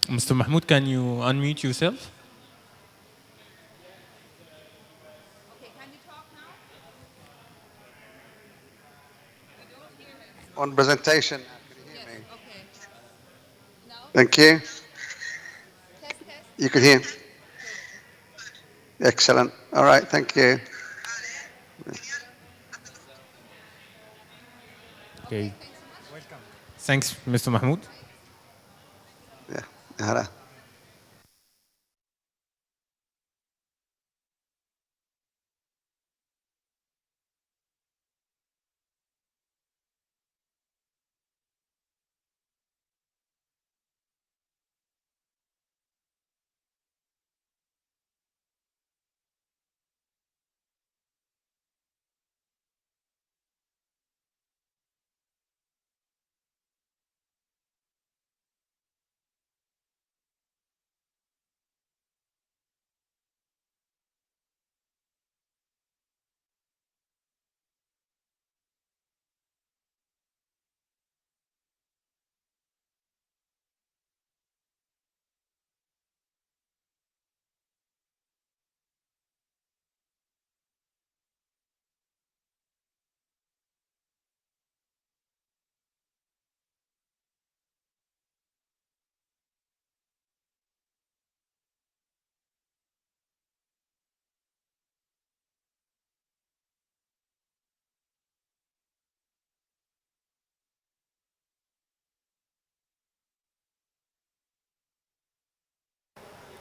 Mr. Mahmoud, can you unmute yourself? On presentation. Can you hear me? Thank you. You can hear. Excellent. All right. Thank you. Okay. Welcome. Thanks, Mr. Mahmoud. Yeah. Hello.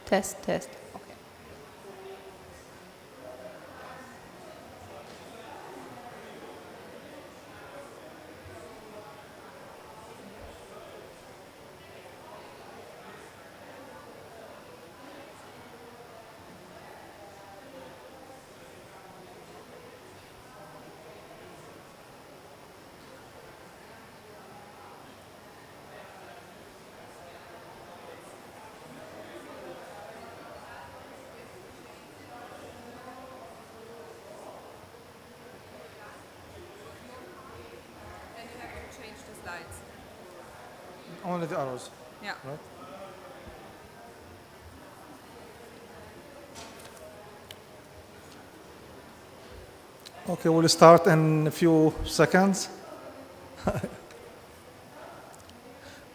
Test, test. Okay. Then you have to change the slides. Only the arrows. Yeah. Right. Okay, we'll start in a few seconds.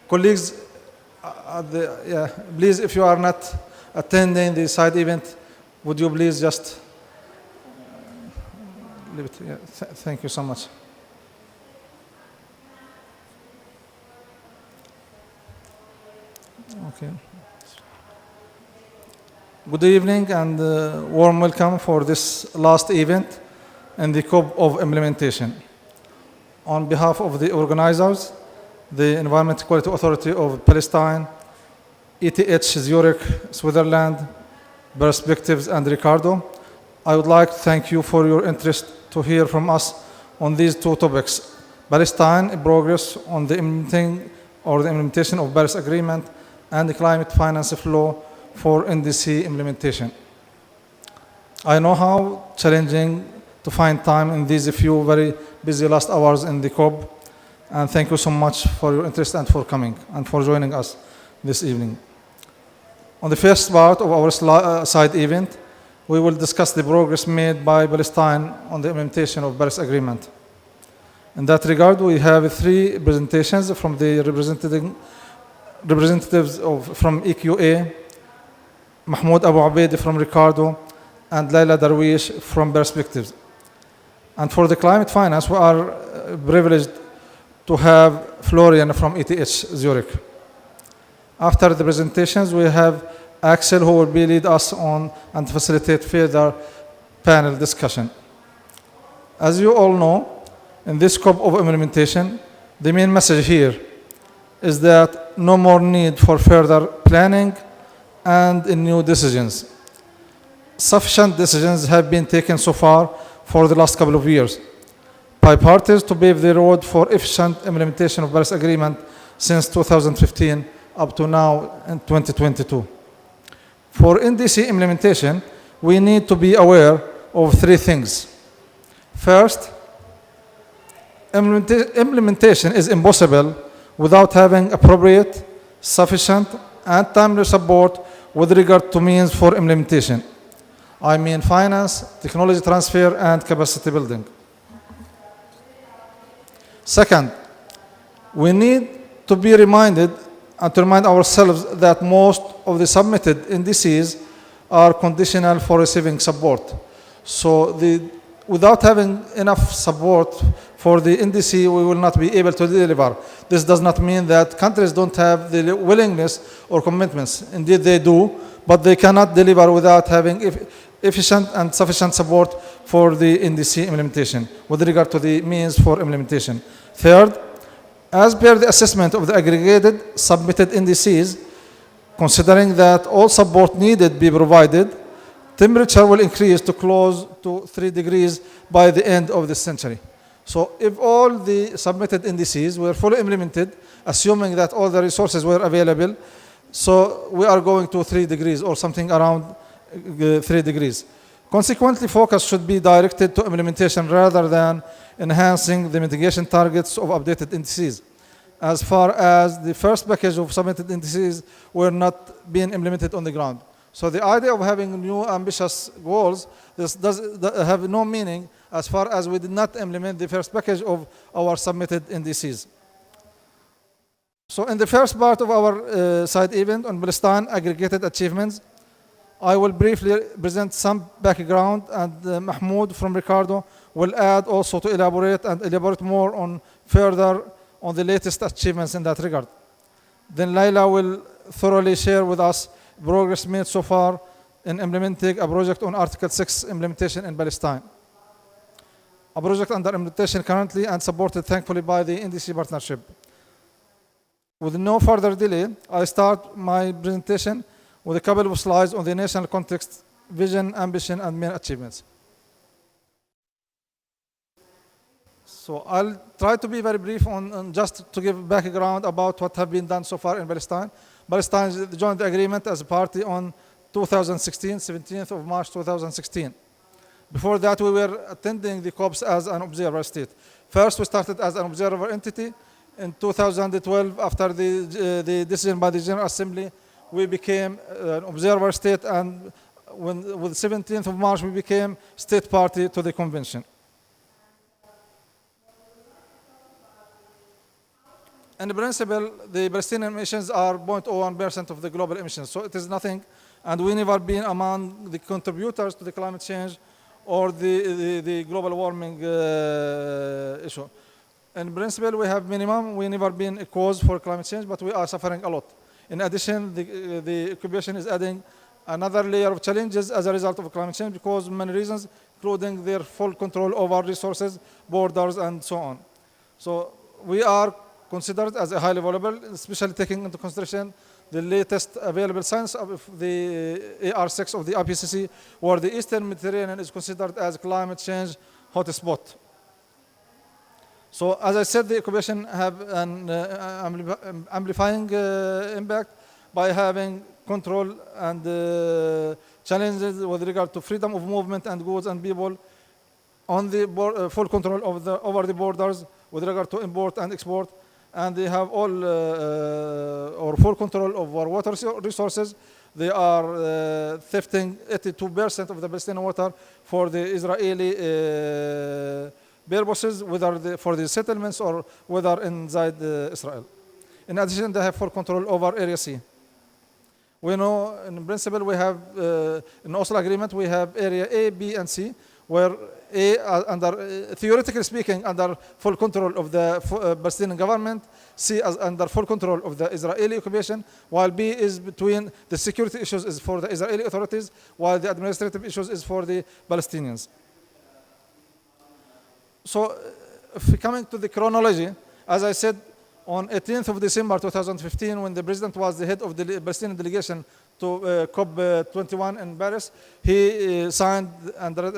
Colleagues, please, if you are not attending the side event, would you please just leave it? Yeah, thank you so much. Okay. Good evening and warm welcome for this last event in the COP of implementation. On behalf of the organizers, the Environment Quality Authority of Palestine, ETH Zurich, Switzerland, Perspectives, and Ricardo, I would like to thank you for your interest to hear from us on these two topics: Palestine progress on the implementation of Paris Agreement and the climate finance flow for NDC implementation. I know how challenging to find time in these few very busy last hours in the COP, and thank you so much for your interest and for coming and for joining us this evening. On the first part of our side event, we will discuss the progress made by Palestine on the implementation of Paris Agreement. In that regard, we have three presentations from the representatives from EQA, Mahmoud Abu Abeid from Ricardo, and Laila Darwish from Perspectives. And for the climate finance, we are privileged to have Florian from ETH Zurich. After the presentations, we have Axel, who will lead us on and facilitate further panel discussion. As you all know, in this scope of implementation, the main message here is that no more need for further planning and new decisions. Sufficient decisions have been taken so far for the last couple of years by parties to pave the road for efficient implementation of Paris Agreement since 2015 up to now in 2022. For NDC implementation, we need to be aware of three things. First, implementation is impossible without having appropriate, sufficient, and timely support with regard to means for implementation. I mean finance, technology transfer, and capacity building. Second, we need to be reminded and to remind ourselves that most of the submitted NDCs are conditional for receiving support. So without having enough support for the NDC, we will not be able to deliver. This does not mean that countries don't have the willingness or commitments. Indeed, they do, but they cannot deliver without having efficient and sufficient support for the NDC implementation with regard to the means for implementation. Third, as per the assessment of the aggregated submitted NDCs, considering that all support needed be provided, temperature will increase to close to 3 degrees by the end of this century. So if all the submitted NDCs were fully implemented, assuming that all the resources were available, so we are going to 3 degrees or something around 3 degrees. Consequently, focus should be directed to implementation rather than enhancing the mitigation targets of updated NDCs. As far as the first package of submitted NDCs were not being implemented on the ground. So the idea of having new ambitious goals, this does have no meaning as far as we did not implement the first package of our submitted NDCs. So in the first part of our side event on Palestine aggregated achievements, I will briefly present some background, and Mahmoud from Ricardo will add also to elaborate more on further on the latest achievements in that regard. Then Laila will thoroughly share with us progress made so far in implementing a project on Article 6 implementation in Palestine. A project under implementation currently and supported thankfully by the NDC partnership. With no further delay, I start my presentation with a couple of slides on the national context, vision, ambition, and main achievements. So I'll try to be very brief on just to give background about what have been done so far in Palestine. Palestine joined the agreement as a party on 2016, 17th of March 2016. Before that, we were attending the COPs as an observer state. First, we started as an observer entity. In 2012, after the decision by the General Assembly, we became an observer state, and with 17th of March, we became state party to the convention. In principle, the Palestinian emissions are 0.01% of the global emissions, so it is nothing, and we never been among the contributors to the climate change or the global warming issue. In principle, we have minimum, we never been a cause for climate change, but we are suffering a lot. In addition, the occupation is adding another layer of challenges as a result of climate change because of many reasons, including their full control over resources, borders, and so on. So we are considered as a highly vulnerable, especially taking into consideration the latest available science of the AR6 of the IPCC, where the Eastern Mediterranean is considered as climate change hotspot. So as I said, the occupation have an amplifying impact by having control and challenges with regard to freedom of movement and goods and people on the full control of over the borders with regard to import and export. And they have all or full control of our water resources. They are thefting 82% of the Palestinian water for the Israeli purposes, whether for the settlements or whether inside Israel. In addition, they have full control over Area C. We know, in principle, we have, in Oslo Agreement, we have Area A, B, and C, where A, theoretically speaking, under full control of the Palestinian government, C as under full control of the Israeli occupation, while B is between the security issues is for the Israeli authorities, while the administrative issues is for the Palestinians. So, coming to the chronology, as I said, on 18th of December 2015, when the president was the head of the Palestinian delegation to COP21 in Paris, he signed under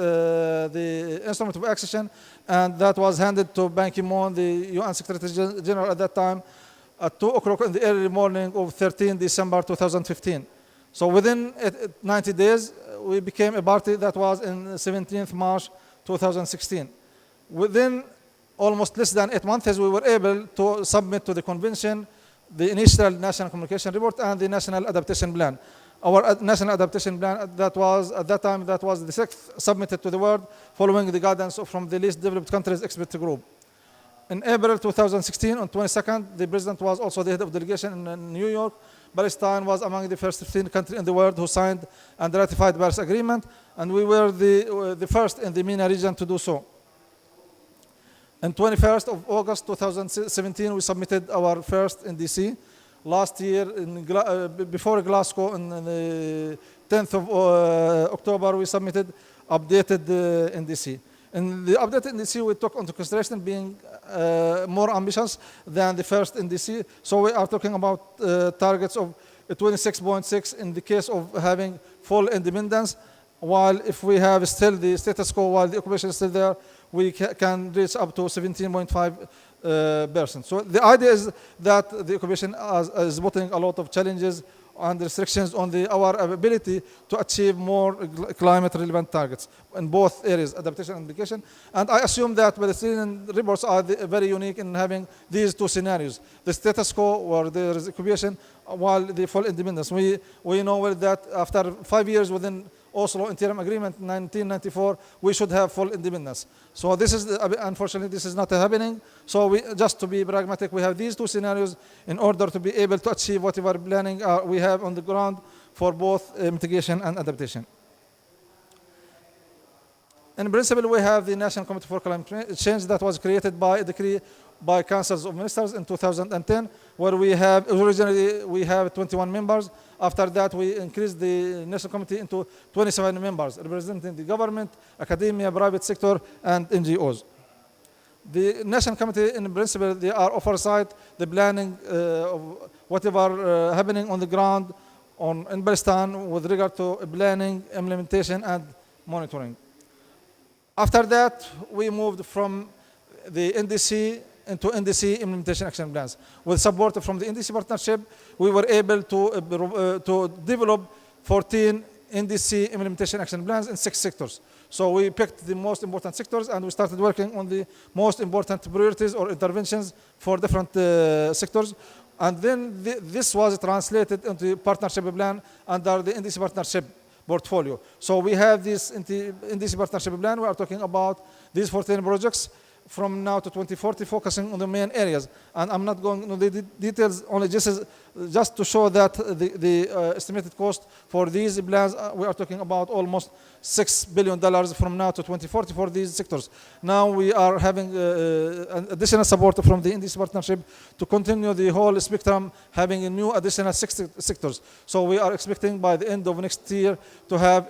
the instrument of accession, and that was handed to Ban Ki-moon, the UN Secretary General at that time, at 2 o'clock in the early morning of 13 December 2015. So within 90 days, we became a party that was in 17th March 2016. Within almost less than 8 months, we were able to submit to the convention the initial national communication report and the national adaptation plan. Our national adaptation plan at that time the sixth submitted to the world following the guidance from the least developed countries expert group. In April 2016, on 22nd, the president was also the head of delegation in New York. Palestine was among the first 15 countries in the world who signed and ratified the Paris Agreement, and we were the first in the MENA region to do so. On 21st of August 2017, we submitted our first NDC. Last year, before Glasgow, on the 10th of October, we submitted updated NDC. In the updated NDC, we took into consideration being more ambitious than the first NDC. So we are talking about targets of 26.6 in the case of having full independence, while if we have still the status quo while the occupation is still there, we can reach up to 17.5%. So the idea is that the occupation is putting a lot of challenges and restrictions on our ability to achieve more climate relevant targets in both areas, adaptation and mitigation. And I assume that Palestinian reports are very unique in having these two scenarios: the status quo, where there is occupation, while the full independence. We know well that after 5 years within Oslo Interim Agreement 1994, we should have full independence. So this is, unfortunately, this is not happening. So just to be pragmatic, we have these two scenarios in order to be able to achieve whatever planning we have on the ground for both mitigation and adaptation. In principle, we have the National Committee for Climate Change that was created by a decree by councils of ministers in 2010, where we have originally 21 members. After that, we increased the National Committee into 27 members, representing the government, academia, private sector, and NGOs. The National Committee, in principle, they are oversight the planning of whatever happening on the ground in Palestine with regard to planning, implementation, and monitoring. After that, we moved from the NDC into NDC implementation action plans. With support from the NDC partnership, we were able to develop 14 NDC implementation action plans in 6 sectors. So we picked the most important sectors and we started working on the most important priorities or interventions for different sectors. And then this was translated into partnership plan under the NDC partnership portfolio. So we have this NDC partnership plan. We are talking about these 14 projects from now to 2040, focusing on the main areas. And I'm not going into the details, only just to show that the estimated cost for these plans, we are talking about almost $6 billion from now to 2040 for these sectors. Now we are having additional support from the NDC partnership to continue the whole spectrum, having a new additional 6 sectors. So we are expecting by the end of next year to have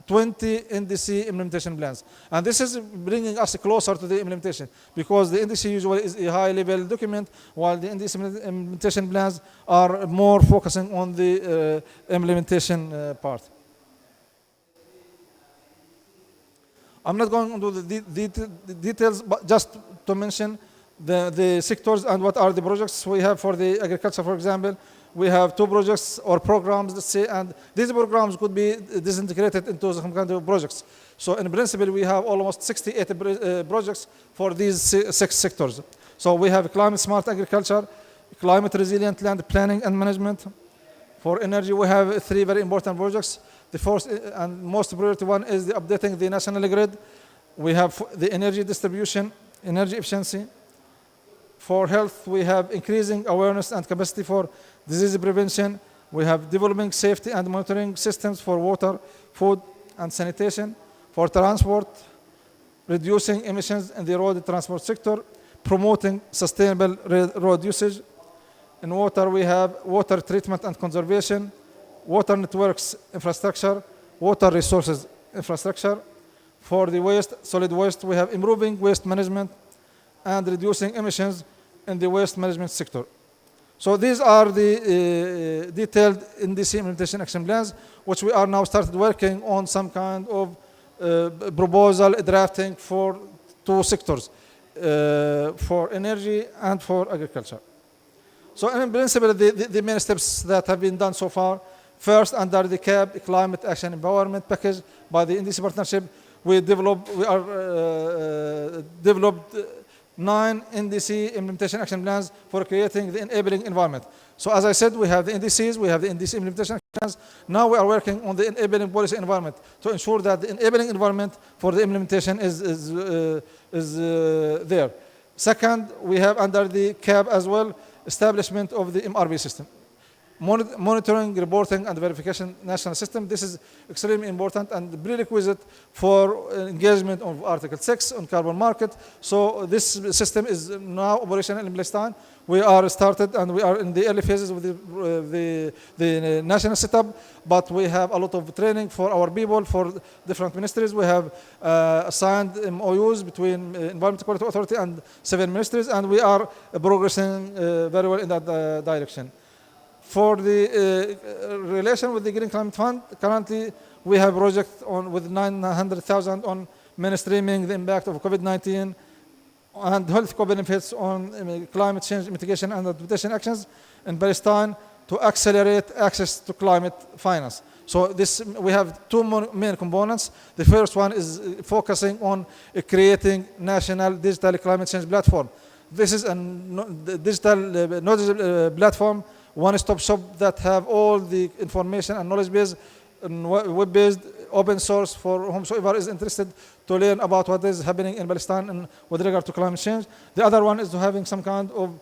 20 NDC implementation plans. And this is bringing us closer to the implementation, because the NDC usually is a high-level document, while the NDC implementation plans are more focusing on the implementation part. I'm not going into the details, but just to mention the sectors and what are the projects we have for the agriculture, for example. We have 2 projects or programs, let's say, and these programs could be disintegrated into some kind of projects. So in principle, we have almost 68 projects for these 6 sectors. So we have climate smart agriculture, climate resilient land planning and management. For energy, we have 3 very important projects. The first and most priority one is the updating the national grid. We have the energy distribution, energy efficiency. For health, we have increasing awareness and capacity for disease prevention. We have developing safety and monitoring systems for water, food, and sanitation. For transport, reducing emissions in the road transport sector, promoting sustainable road usage. In water, we have water treatment and conservation, water networks infrastructure, water resources infrastructure. For the waste, solid waste, we have improving waste management and reducing emissions in the waste management sector. So these are the detailed NDC implementation action plans, which we are now started working on some kind of proposal drafting for 2 sectors, for energy and for agriculture. So in principle, the main steps that have been done so far: first, under the CAP, Climate Action Empowerment Package, by the NDC partnership, we developed 9 NDC implementation action plans for creating the enabling environment. So as I said, we have the NDCs, we have the NDC implementation actions. Now we are working on the enabling policy environment to ensure that the enabling environment for the implementation is there. Second, we have under the CAB as well, establishment of the MRB system. Monitoring, reporting, and verification national system. This is extremely important and prerequisite for engagement of Article 6 on carbon market. So this system is now operational in Palestine. We are started and we are in the early phases of the national setup, but we have a lot of training for our people, for different ministries. We have signed MOUs between Environmental Quality Authority and 7 ministries, and we are progressing very well in that direction. For the relation with the Green Climate Fund, currently we have a project on with 900,000 on mainstreaming the impact of COVID-19 and health co-benefits on climate change mitigation and adaptation actions in Palestine to accelerate access to climate finance. So we have two main components. The first one is focusing on creating national digital climate change platform. This is a digital knowledge platform, one-stop shop that have all the information and knowledge base, web-based, open source for whomsoever is interested to learn about what is happening in Palestine and with regard to climate change. The other one is to having some kind of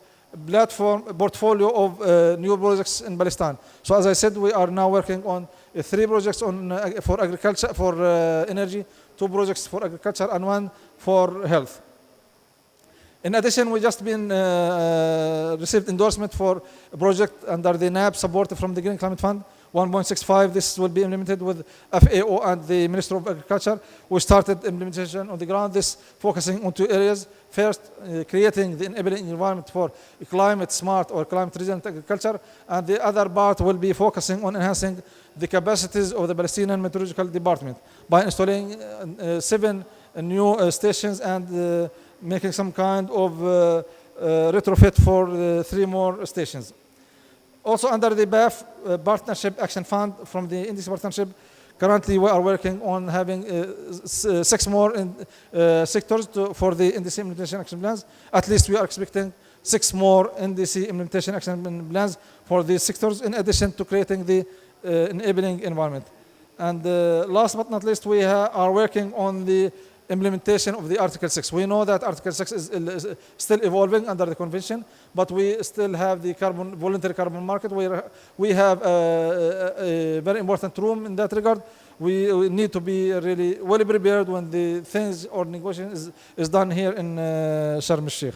platform portfolio of new projects in Palestine. So as I said, we are now working on 3 projects on for agriculture, for energy, 2 projects for agriculture, and 1 for health. In addition, we just been received endorsement for a project under the NAB support from the Green Climate Fund, 1.65. This will be implemented with FAO and the Minister of Agriculture. We started implementation on the ground, this focusing on 2 areas. First, creating the enabling environment for climate smart or climate resilient agriculture, and the other part will be focusing on enhancing the capacities of the Palestinian Meteorological Department by installing 7 new stations and making some kind of retrofit for 3 more stations. Also under the BAF Partnership Action Fund from the NDC Partnership, currently we are working on having 6 more sectors for the NDC implementation action plans. At least we are expecting 6 more NDC implementation action plans for these sectors, in addition to creating the enabling environment. And last but not least, we are working on the implementation of the Article 6. We know that Article 6 is still evolving under the convention, but we still have the voluntary carbon market where we have a very important room in that regard. We need to be really well prepared when the things or negotiation is done here in Sharm el-Sheikh.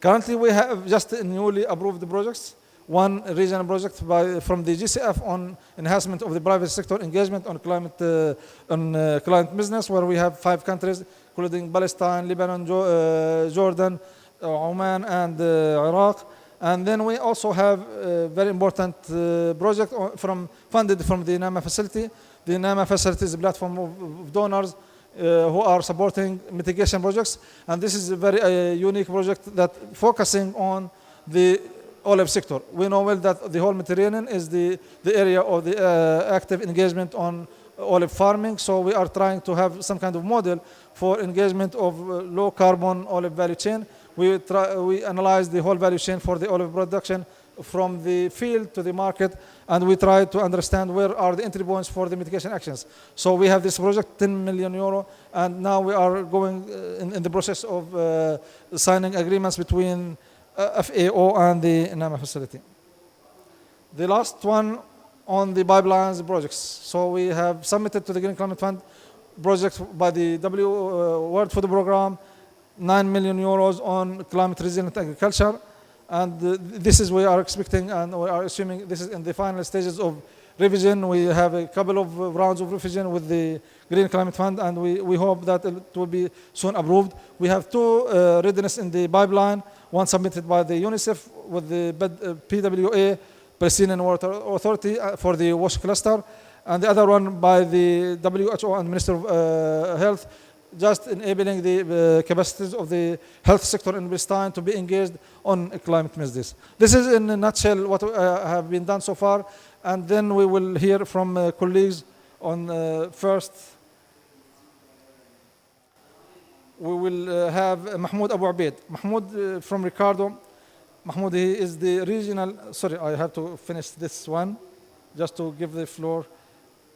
Currently, we have just newly approved projects. 1 regional project from the GCF on enhancement of the private sector engagement on climate business, where we have 5 countries, including Palestine, Lebanon, Jordan, Oman, and Iraq. And then we also have a very important project funded from the NAMA facility. The NAMA facility is a platform of donors who are supporting mitigation projects. And this is a very unique project that focusing on the olive sector. We know well that the whole Mediterranean is the area of the active engagement on olive farming. So we are trying to have some kind of model for engagement of low carbon olive value chain. We analyze the whole value chain for the olive production from the field to the market, and we try to understand where are the entry points for the mitigation actions. So we have this project, 10 million euro, and now we are going in the process of signing agreements between FAO and the NAMA facility. The last one on the pipelines projects. So we have submitted to the Green Climate Fund project by the World Food Programme, 9 million euros on climate resilient agriculture. And this is we are expecting and we are assuming this is in the final stages of revision. We have a couple of rounds of revision with the Green Climate Fund, and we hope that it will be soon approved. We have 2 readiness in the pipeline, one submitted by the UNICEF with the PWA, Palestinian Water Authority, for the WASH cluster, and the other one by the WHO and Minister of Health, just enabling the capacities of the health sector in Palestine to be engaged on climate justice. This is in a nutshell what have been done so far, and then we will hear from colleagues on first. We will have Mahmoud Abu Abeid. Mahmoud from Ricardo Mahmoud, he is the regional, sorry, I have to finish this one, just to give the floor.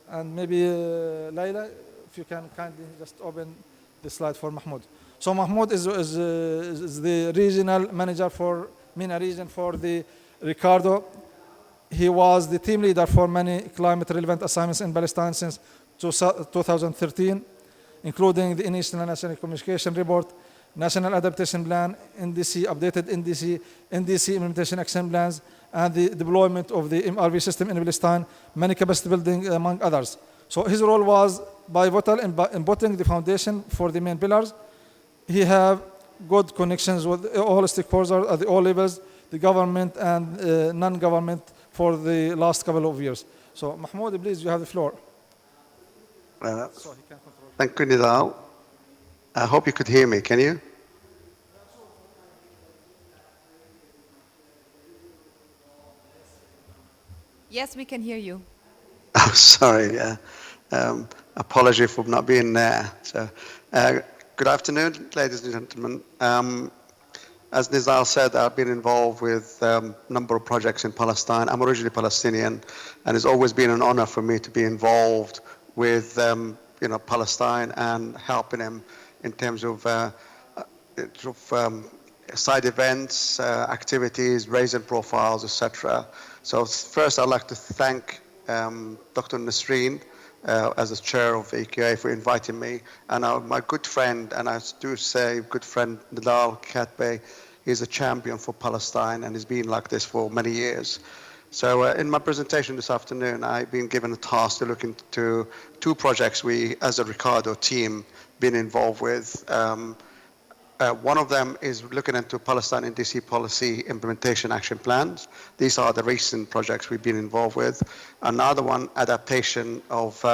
And maybe Laila, if you can kindly just open the slide for Mahmoud. So Mahmoud is the regional manager for MENA region for the Ricardo. He was the team leader for many climate-relevant assignments in Palestine since 2013, including the initial National Communication Report, National Adaptation Plan, NDC, updated NDC Implementation Action Plans, and the deployment of the MRV system in Palestine, many capacity building, among others. So his role was pivotal in putting the foundation for the main pillars. He have good connections with all stakeholders at all levels, the government and non-government for the last couple of years. So Mahmoud, please, you have the floor. So he can control. Thank you, Nidal. I hope you could hear me. Can you? Yes, we can hear you. Oh, sorry. Apology for not being there. So, good afternoon, ladies and gentlemen. As Nizal said, I've been involved with a number of projects in Palestine. I'm originally Palestinian, and it's always been an honor for me to be involved with Palestine and helping them in terms of side events, activities, raising profiles, etc. So first, I'd like to thank Dr. Nasreen as the chair of AQA for inviting me, and my good friend, and I do say good friend, Nidal Katbe, he's a champion for Palestine and has been like this for many years. So in my presentation this afternoon, I've been given a task to look into two projects we, as a Ricardo team, been involved with. One of them is looking into Palestine NDC policy implementation action plans. These are the recent projects we've been involved with. Another one, adaptation of,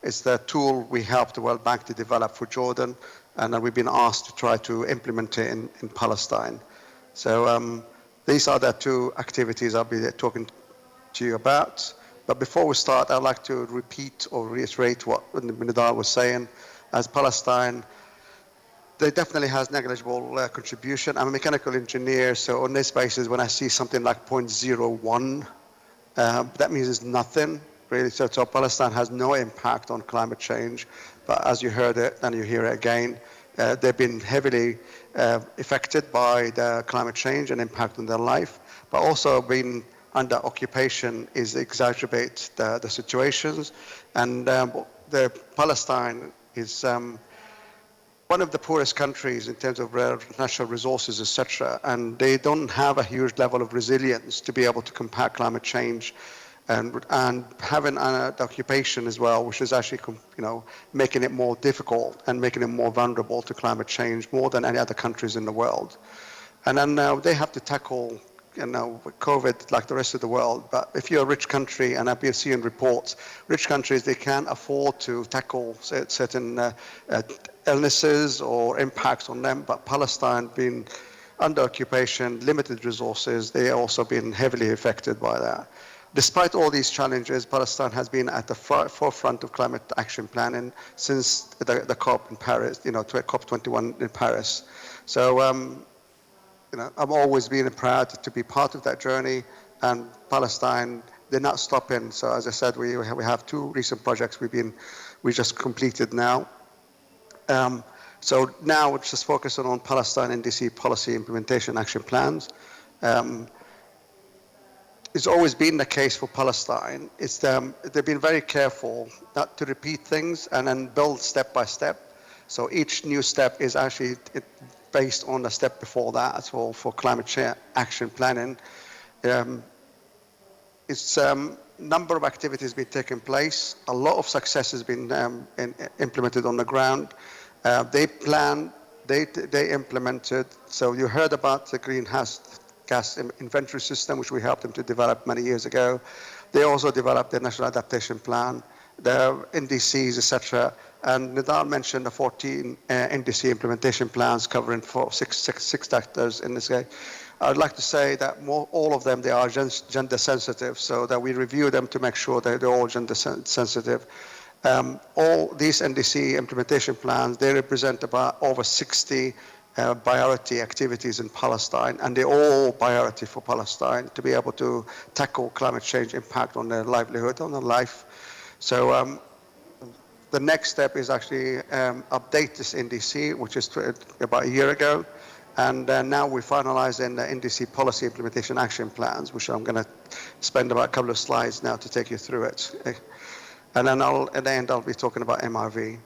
is the tool we helped the World Bank to develop for Jordan, and we've been asked to try to implement it in Palestine. So these are the two activities I'll be talking to you about. But before we start, I'd like to repeat or reiterate what Nidal was saying. As Palestine, they definitely has negligible contribution. I'm a mechanical engineer, so on this basis, when I see something like 0.01, that means it's nothing, really. So Palestine has no impact on climate change, but as you heard it, and you hear it again, they've been heavily affected by the climate change and impact on their life, but also being under occupation is exacerbate the situations. And the Palestine is one of the poorest countries in terms of natural resources, etc., and they don't have a huge level of resilience to be able to combat climate change, and having an occupation as well, which is actually, making it more difficult and making it more vulnerable to climate change more than any other countries in the world. And then they have to tackle, COVID like the rest of the world. But if you're a rich country, and I've been seeing reports, rich countries, they can't afford to tackle certain illnesses or impacts on them. But Palestine being under occupation, limited resources, they also been heavily affected by that. Despite all these challenges, Palestine has been at the forefront of climate action planning since the COP in Paris, COP21 in Paris. So, I'm always being proud to be part of that journey, and Palestine, they're not stopping. So as I said, we have two recent projects we just completed now. So now we're just focusing on Palestine NDC policy implementation action plans. It's always been the case for Palestine. They've been very careful not to repeat things and then build step by step. So each new step is actually based on the step before that as well for climate change action planning. It's number of activities been taking place. A lot of success has been implemented on the ground. They planned, they implemented. So you heard about the greenhouse gas inventory system, which we helped them to develop many years ago. They also developed the National Adaptation Plan, the NDCs, etc. And Nidal mentioned the 14 NDC implementation plans covering for six sectors in this case. I'd like to say that all of them, they are gender sensitive, so that we review them to make sure that they're all gender sensitive. All these NDC implementation plans, they represent about over 60 priority activities in Palestine, and they're all priority for Palestine to be able to tackle climate change impact on their livelihood, on their life. So the next step is actually update this NDC, which is about a year ago. And now we're finalizing the NDC policy implementation action plans, which I'm going to spend about a couple of slides now to take you through it. And then at the end, I'll be talking about MRV.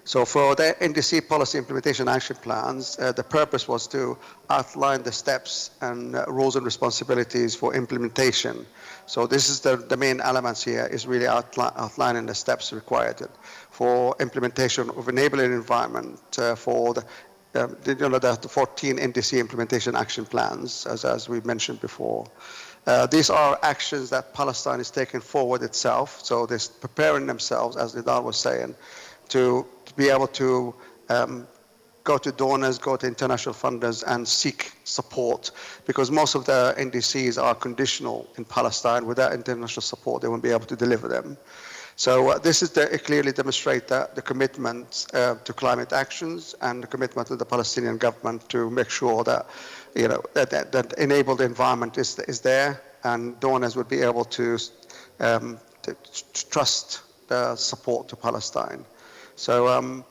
So for the NDC policy implementation action plans, the purpose was to outline the steps and roles and responsibilities for implementation. So this is the main elements here, is really outlining the steps required for implementation of enabling environment for the 14 NDC implementation action plans, as we mentioned before. These are actions that Palestine is taking forward itself. So they're preparing themselves, as Nidal was saying, to be able to go to donors, go to international funders, and seek support, because most of the NDCs are conditional in Palestine. Without international support, they won't be able to deliver them. So this is clearly demonstrate the commitment to climate actions and the commitment of the Palestinian government to make sure that that enabled environment is there, and donors would be able to trust the support to Palestine. So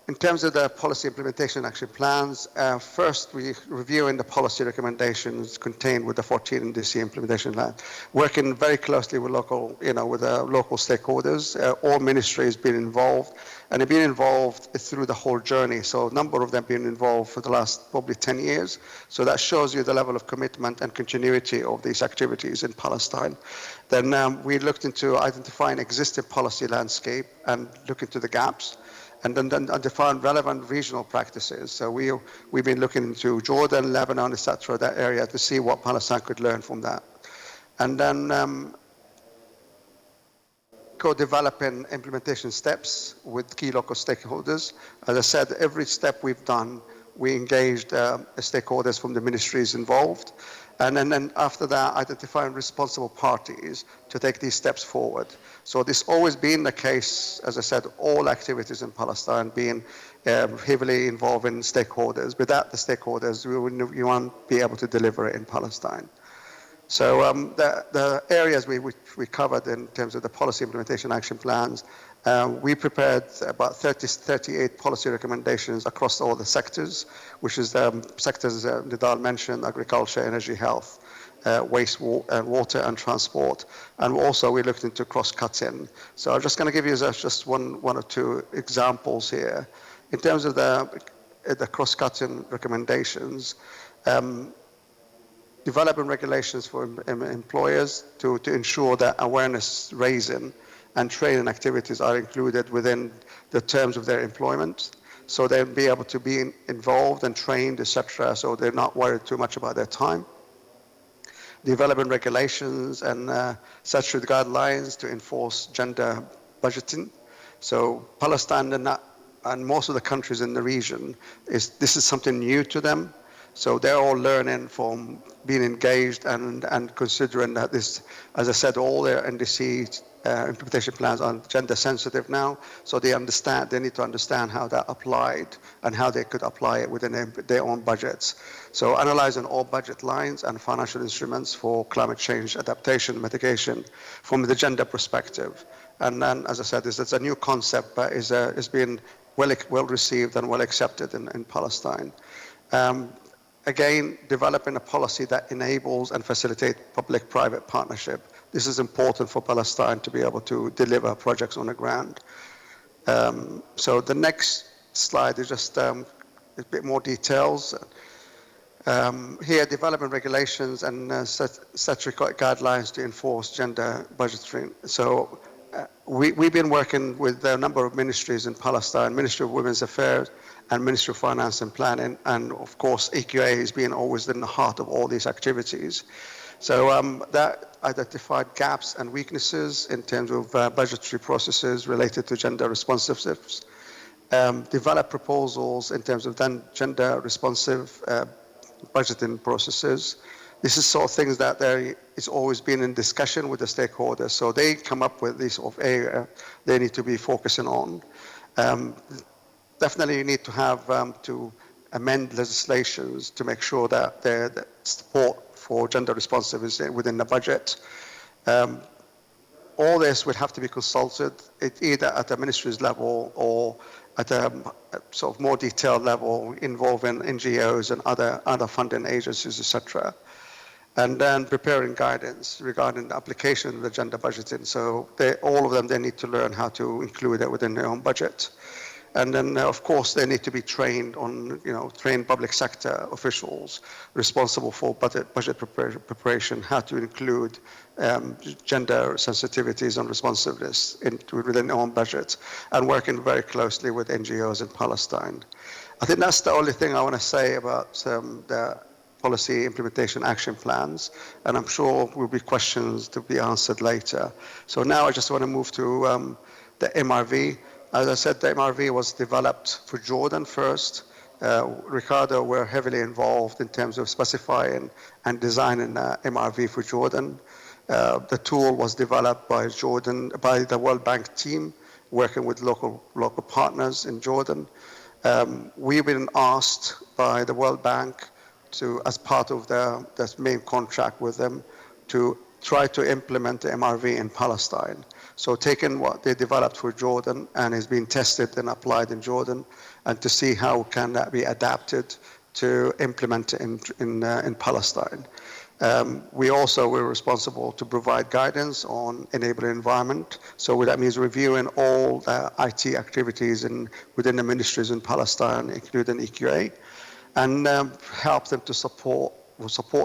in terms of the policy implementation action plans, first we reviewing the policy recommendations contained with the 14 NDC implementation plan, working very closely with local, with the local stakeholders. All ministries been involved, and they've been involved through the whole journey. So a number of them been involved for the last probably 10 years. So that shows you the level of commitment and continuity of these activities in Palestine. Then we looked into identifying existing policy landscape and look into the gaps, and then define relevant regional practices. So we've been looking into Jordan, Lebanon, etc., that area, to see what Palestine could learn from that. And then co-developing implementation steps with key local stakeholders. As I said, every step we've done, we engaged stakeholders from the ministries involved. And then after that, identifying responsible parties to take these steps forward. So this always been the case, as I said, all activities in Palestine being heavily involving stakeholders. Without the stakeholders, you won't be able to deliver it in Palestine. So the areas we covered in terms of the policy implementation action plans, we prepared about 38 policy recommendations across all the sectors, which is the sectors Nidal mentioned: agriculture, energy, health, waste, water, and transport. And also we looked into cross-cutting. So I'm just going to give you just one or two examples here. In terms of the cross-cutting recommendations, developing regulations for employers to ensure that awareness raising and training activities are included within the terms of their employment, so they'll be able to be involved and trained, etc., so they're not worried too much about their time. Developing regulations and statutory guidelines to enforce gender budgeting. So Palestine and most of the countries in the region, this is something new to them. So they're all learning from being engaged and considering that this, as I said, all their NDC implementation plans are gender sensitive now. So they need to understand how that applied and how they could apply it within their own budgets. So analyzing all budget lines and financial instruments for climate change adaptation mitigation from the gender perspective. And then, as I said, it's a new concept, but it's been well received and well accepted in Palestine. Again, developing a policy that enables and facilitates public-private partnership. This is important for Palestine to be able to deliver projects on the ground. So the next slide is just a bit more details. Here, development regulations and statutory guidelines to enforce gender budgeting. So we've been working with a number of ministries in Palestine: Ministry of Women's Affairs and Ministry of Finance and Planning, and of course EQA has been always in the heart of all these activities. So that identified gaps and weaknesses in terms of budgetary processes related to gender responsiveness. Develop proposals in terms of gender responsive budgeting processes. This is sort of things that it's always been in discussion with the stakeholders. So they come up with this sort of area they need to be focusing on. definitely you need to have to amend legislations to make sure that the support for gender responsive is within the budget. All this would have to be consulted either at the ministry's level or at a sort of more detailed level involving NGOs and other funding agencies, etc. And then preparing guidance regarding the application of the gender budgeting. So all of them, they need to learn how to include it within their own budget. And then, of course, they need to be trained on, trained public sector officials responsible for budget preparation, how to include gender sensitivities and responsiveness within their own budget, and working very closely with NGOs in Palestine. I think that's the only thing I want to say about the policy implementation action plans, and I'm sure will be questions to be answered later. So now I just want to move to the MRV. As I said, the MRV was developed for Jordan first. Ricardo were heavily involved in terms of specifying and designing the MRV for Jordan. The tool was developed by the World Bank team, working with local partners in Jordan. We've been asked by the World Bank to, as part of the main contract with them, to try to implement the MRV in Palestine. So taking what they developed for Jordan and is being tested and applied in Jordan, and to see how can that be adapted to implement it in Palestine. We also were responsible to provide guidance on enabling environment. So that means reviewing all the IT activities within the ministries in Palestine, including EQA, and help them to support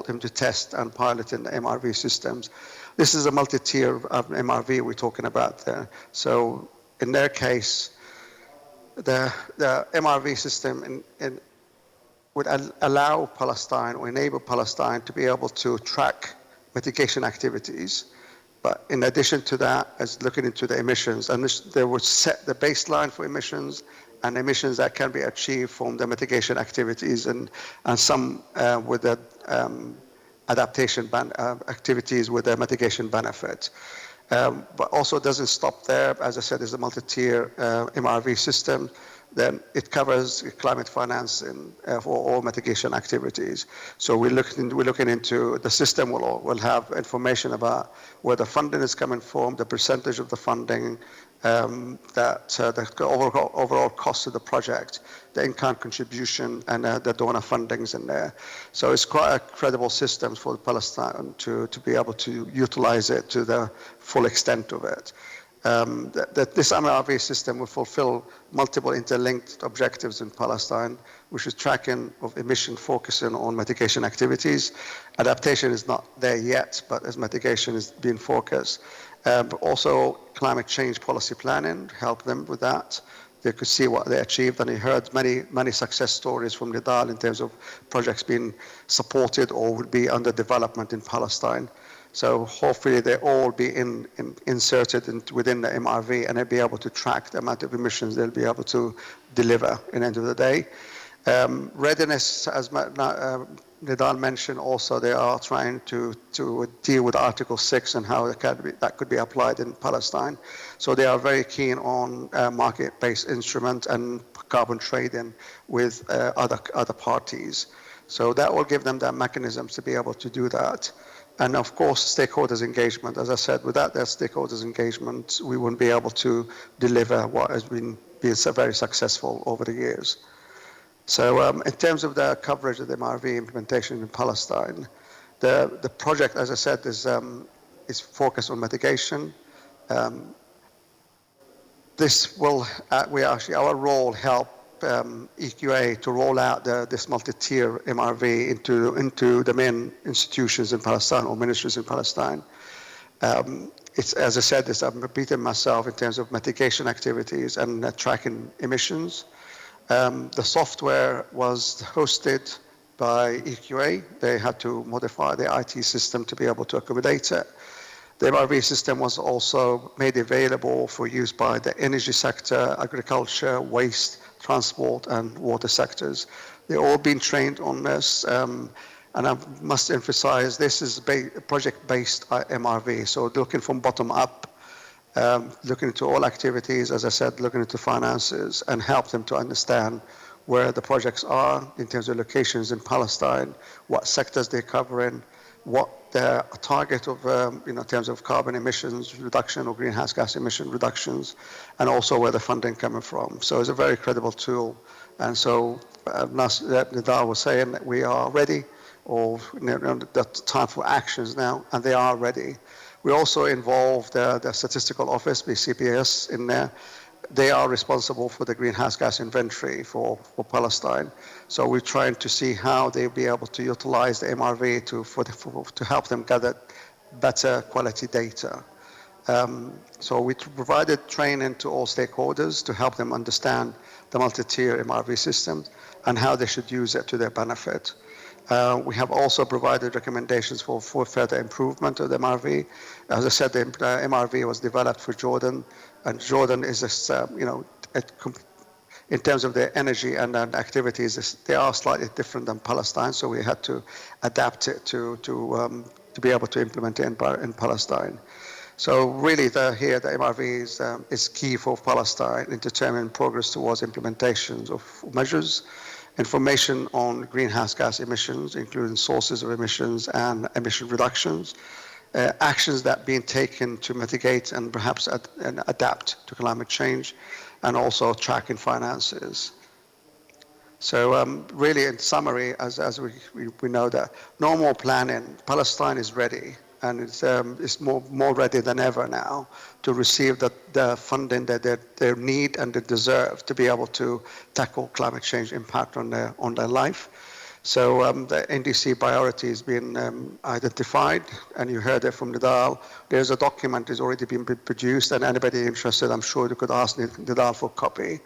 them to test and pilot in the MRV systems. This is a multi-tier of MRV we're talking about there. So in their case, the MRV system would allow Palestine or enable Palestine to be able to track mitigation activities. But in addition to that, as looking into the emissions, and they would set the baseline for emissions and emissions that can be achieved from the mitigation activities, and some with the adaptation activities with the mitigation benefit. But also it doesn't stop there. As I said, there's a multi-tier MRV system. Then it covers climate financing for all mitigation activities. So we're looking into the system will have information about where the funding is coming from, the percentage of the funding, the overall cost of the project, the in-kind contribution, and the donor fundings in there. So it's quite a credible system for Palestine to be able to utilize it to the full extent of it. This MRV system will fulfill multiple interlinked objectives in Palestine, which is tracking of emission, focusing on mitigation activities. Adaptation is not there yet, but as mitigation is being focused. But also climate change policy planning, help them with that. They could see what they achieved, and I heard many success stories from Nidal in terms of projects being supported or would be under development in Palestine. So hopefully they all be inserted within the MRV, and they'll be able to track the amount of emissions they'll be able to deliver in the end of the day. Readiness, as Nidal mentioned, also they are trying to deal with Article 6 and how that could be applied in Palestine. So they are very keen on market-based instrument and carbon trading with other parties. So that will give them the mechanisms to be able to do that. And of course, stakeholders engagement. As I said, without that stakeholders engagement, we wouldn't be able to deliver what has been very successful over the years. So in terms of the coverage of the MRV implementation in Palestine, the project, as I said, is focused on mitigation. This will, our role help EQA to roll out this multi-tier MRV into the main institutions in Palestine or ministries in Palestine. It's, as I said, I'm repeating myself in terms of mitigation activities and tracking emissions. The software was hosted by EQA. They had to modify the IT system to be able to accommodate it. The MRV system was also made available for use by the energy sector, agriculture, waste, transport, and water sectors. They're all being trained on this, and I must emphasize this is a project-based MRV, so looking from bottom up. looking into all activities, as I said, looking into finances, and help them to understand where the projects are in terms of locations in Palestine, what sectors they cover in, what the target of, in terms of carbon emissions reduction or greenhouse gas emission reductions, and also where the funding coming from. So it's a very credible tool. And so Nidal was saying that we are ready, or the time for actions now, and they are ready. We also involved the Statistical Office, the CPS, in there. They are responsible for the greenhouse gas inventory for Palestine. So we're trying to see how they'll be able to utilize the MRV to help them gather better quality data. So we provided training to all stakeholders to help them understand the multi-tier MRV system and how they should use it to their benefit. We have also provided recommendations for further improvement of the MRV. As I said, the MRV was developed for Jordan, and Jordan is, in terms of their energy and activities, they are slightly different than Palestine, so we had to adapt it to be able to implement it in Palestine. So really, the MRV is key for Palestine in determining progress towards implementations of measures, information on greenhouse gas emissions, including sources of emissions and emission reductions, actions that are being taken to mitigate and perhaps adapt to climate change, and also tracking finances. So really, in summary, as we know that normal planning, Palestine is ready, and it's more ready than ever now to receive the funding that they need and they deserve to be able to tackle climate change impact on their life. So the NDC priority has been identified, and you heard it from Nidal. There's a document that's already been produced, and anybody interested, I'm sure you could ask Nidal for a copy.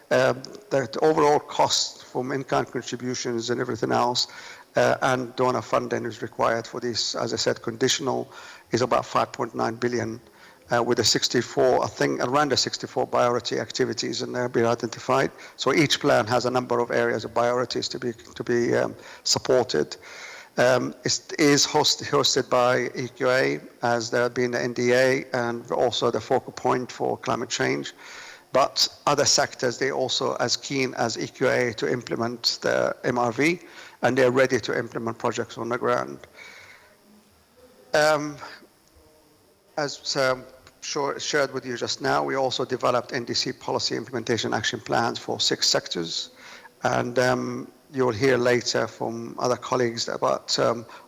The overall cost from in-kind contributions and everything else and donor funding is required for this, as I said, conditional, is about 5.9 billion with the 64, I think around the 64 priority activities, and they'll be identified. So each plan has a number of areas of priorities to be supported. It is hosted by EQA, as there have been the NDA and also the focal point for climate change. But other sectors, they're also as keen as EQA to implement the MRV, and they're ready to implement projects on the ground. As shared with you just now, we also developed NDC policy implementation action plans for 6 sectors. And you'll hear later from other colleagues about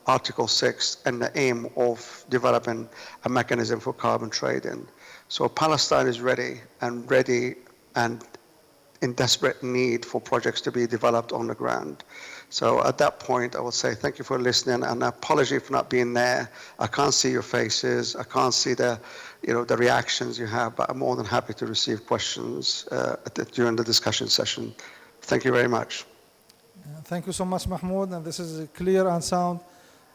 Article 6 and the aim of developing a mechanism for carbon trading. So Palestine is ready and in desperate need for projects to be developed on the ground. So at that point, I will say thank you for listening, and apology for not being there. I can't see your faces. I can't see the reactions you have, but I'm more than happy to receive questions during the discussion session. Thank you very much. Thank you so much, Mahmoud. And this is clear and sound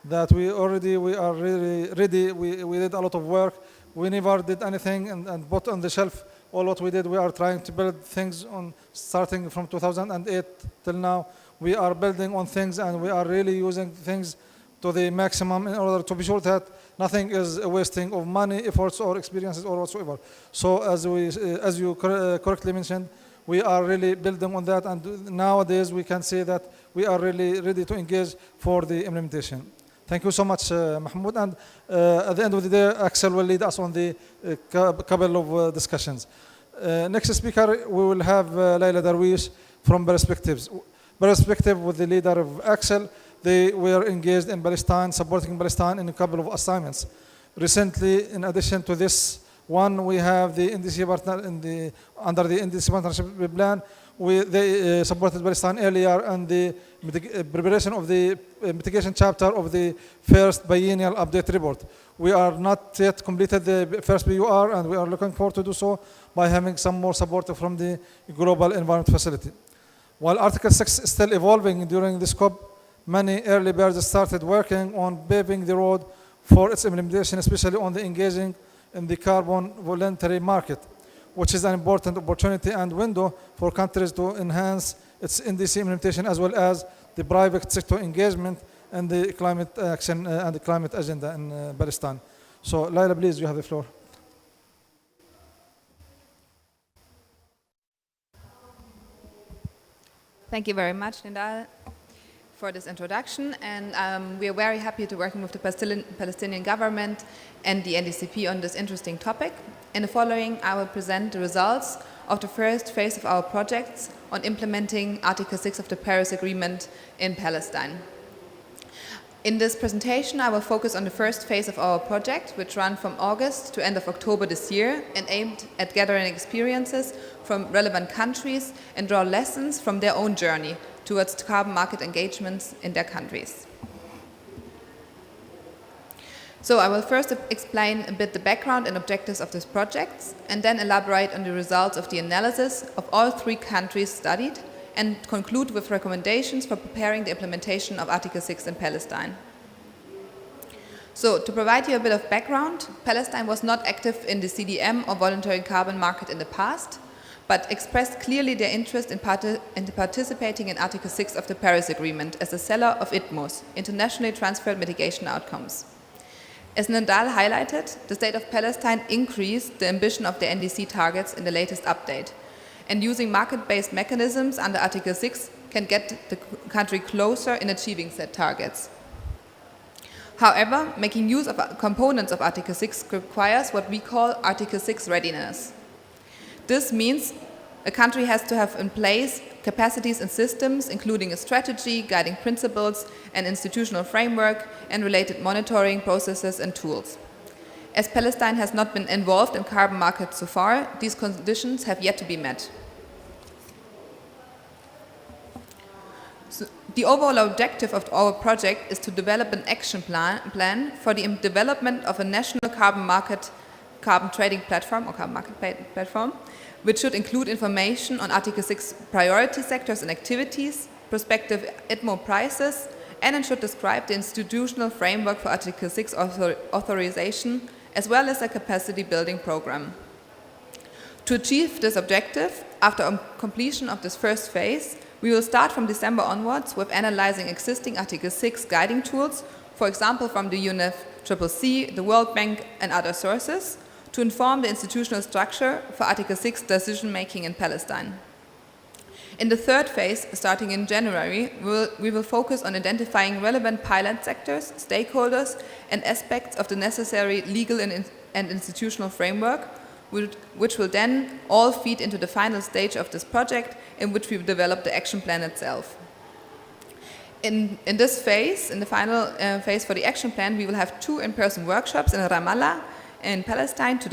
that we are really ready. We did a lot of work. We never did anything and put on the shelf all what we did. We are trying to build things on starting from 2008 till now. We are building on things, and we are really using things to the maximum in order to be sure that nothing is a wasting of money, efforts, or experiences, or whatsoever. So as you correctly mentioned, we are really building on that, and nowadays we can say that we are really ready to engage for the implementation. Thank you so much, Mahmoud. And at the end of the day, Axel will lead us on the couple of discussions. Next speaker, we will have Layla Darwish from Perspectives. Perspective with the leader of Axel. They were engaged in Palestine, supporting Palestine in a couple of assignments. Recently, in addition to this one, we have the NDC partner under the NDC partnership plan. They supported Palestine earlier and the preparation of the mitigation chapter of the first biennial update report. We are not yet completed the first BUR, and we are looking forward to do so by having some more support from the Global Environment Facility. While Article 6 is still evolving during the scope, many early birds started working on paving the road for its implementation, especially on the engaging in the carbon voluntary market, which is an important opportunity and window for countries to enhance its NDC implementation, as well as the private sector engagement and the climate action and the climate agenda in Palestine. So, Layla, please, you have the floor. Thank you very much, Nidal, for this introduction. And we are very happy to working with the Palestinian Government and the NDCP on this interesting topic. In the following, I will present the results of the first phase of our projects on implementing Article 6 of the Paris Agreement in Palestine. In this presentation, I will focus on the first phase of our project, which ran from August to end of October this year and aimed at gathering experiences from relevant countries and draw lessons from their own journey towards carbon market engagements in their countries. So I will first explain a bit the background and objectives of this project, and then elaborate on the results of the analysis of all 3 countries studied, and conclude with recommendations for preparing the implementation of Article 6 in Palestine. So, to provide you a bit of background, Palestine was not active in the CDM or voluntary carbon market in the past, but expressed clearly their interest in participating in Article 6 of the Paris Agreement as a seller of ITMOs, internationally transferred mitigation outcomes. As Nidal highlighted, the state of Palestine increased the ambition of the NDC targets in the latest update, and using market-based mechanisms under Article 6 can get the country closer in achieving said targets. However, making use of components of Article 6 requires what we call Article 6 readiness. This means a country has to have in place capacities and systems, including a strategy, guiding principles, an institutional framework, and related monitoring processes and tools. As Palestine has not been involved in carbon markets so far, these conditions have yet to be met. So the overall objective of our project is to develop an action plan for the development of a national carbon trading platform or carbon market platform, which should include information on Article 6 priority sectors and activities, prospective ITMO prices, and it should describe the institutional framework for Article 6 authorization, as well as a capacity building program. To achieve this objective, after completion of this first phase, we will start from December onwards with analyzing existing Article 6 guiding tools, for example from the UNFCCC, the World Bank and other sources, to inform the institutional structure for Article 6 decision-making in Palestine. In the third phase, starting in January, we will focus on identifying relevant pilot sectors, stakeholders, and aspects of the necessary legal and institutional framework, which will then all feed into the final stage of this project, in which we will develop the action plan itself. In this phase, in the final phase for the action plan, we will have 2 in-person workshops in Ramallah in Palestine to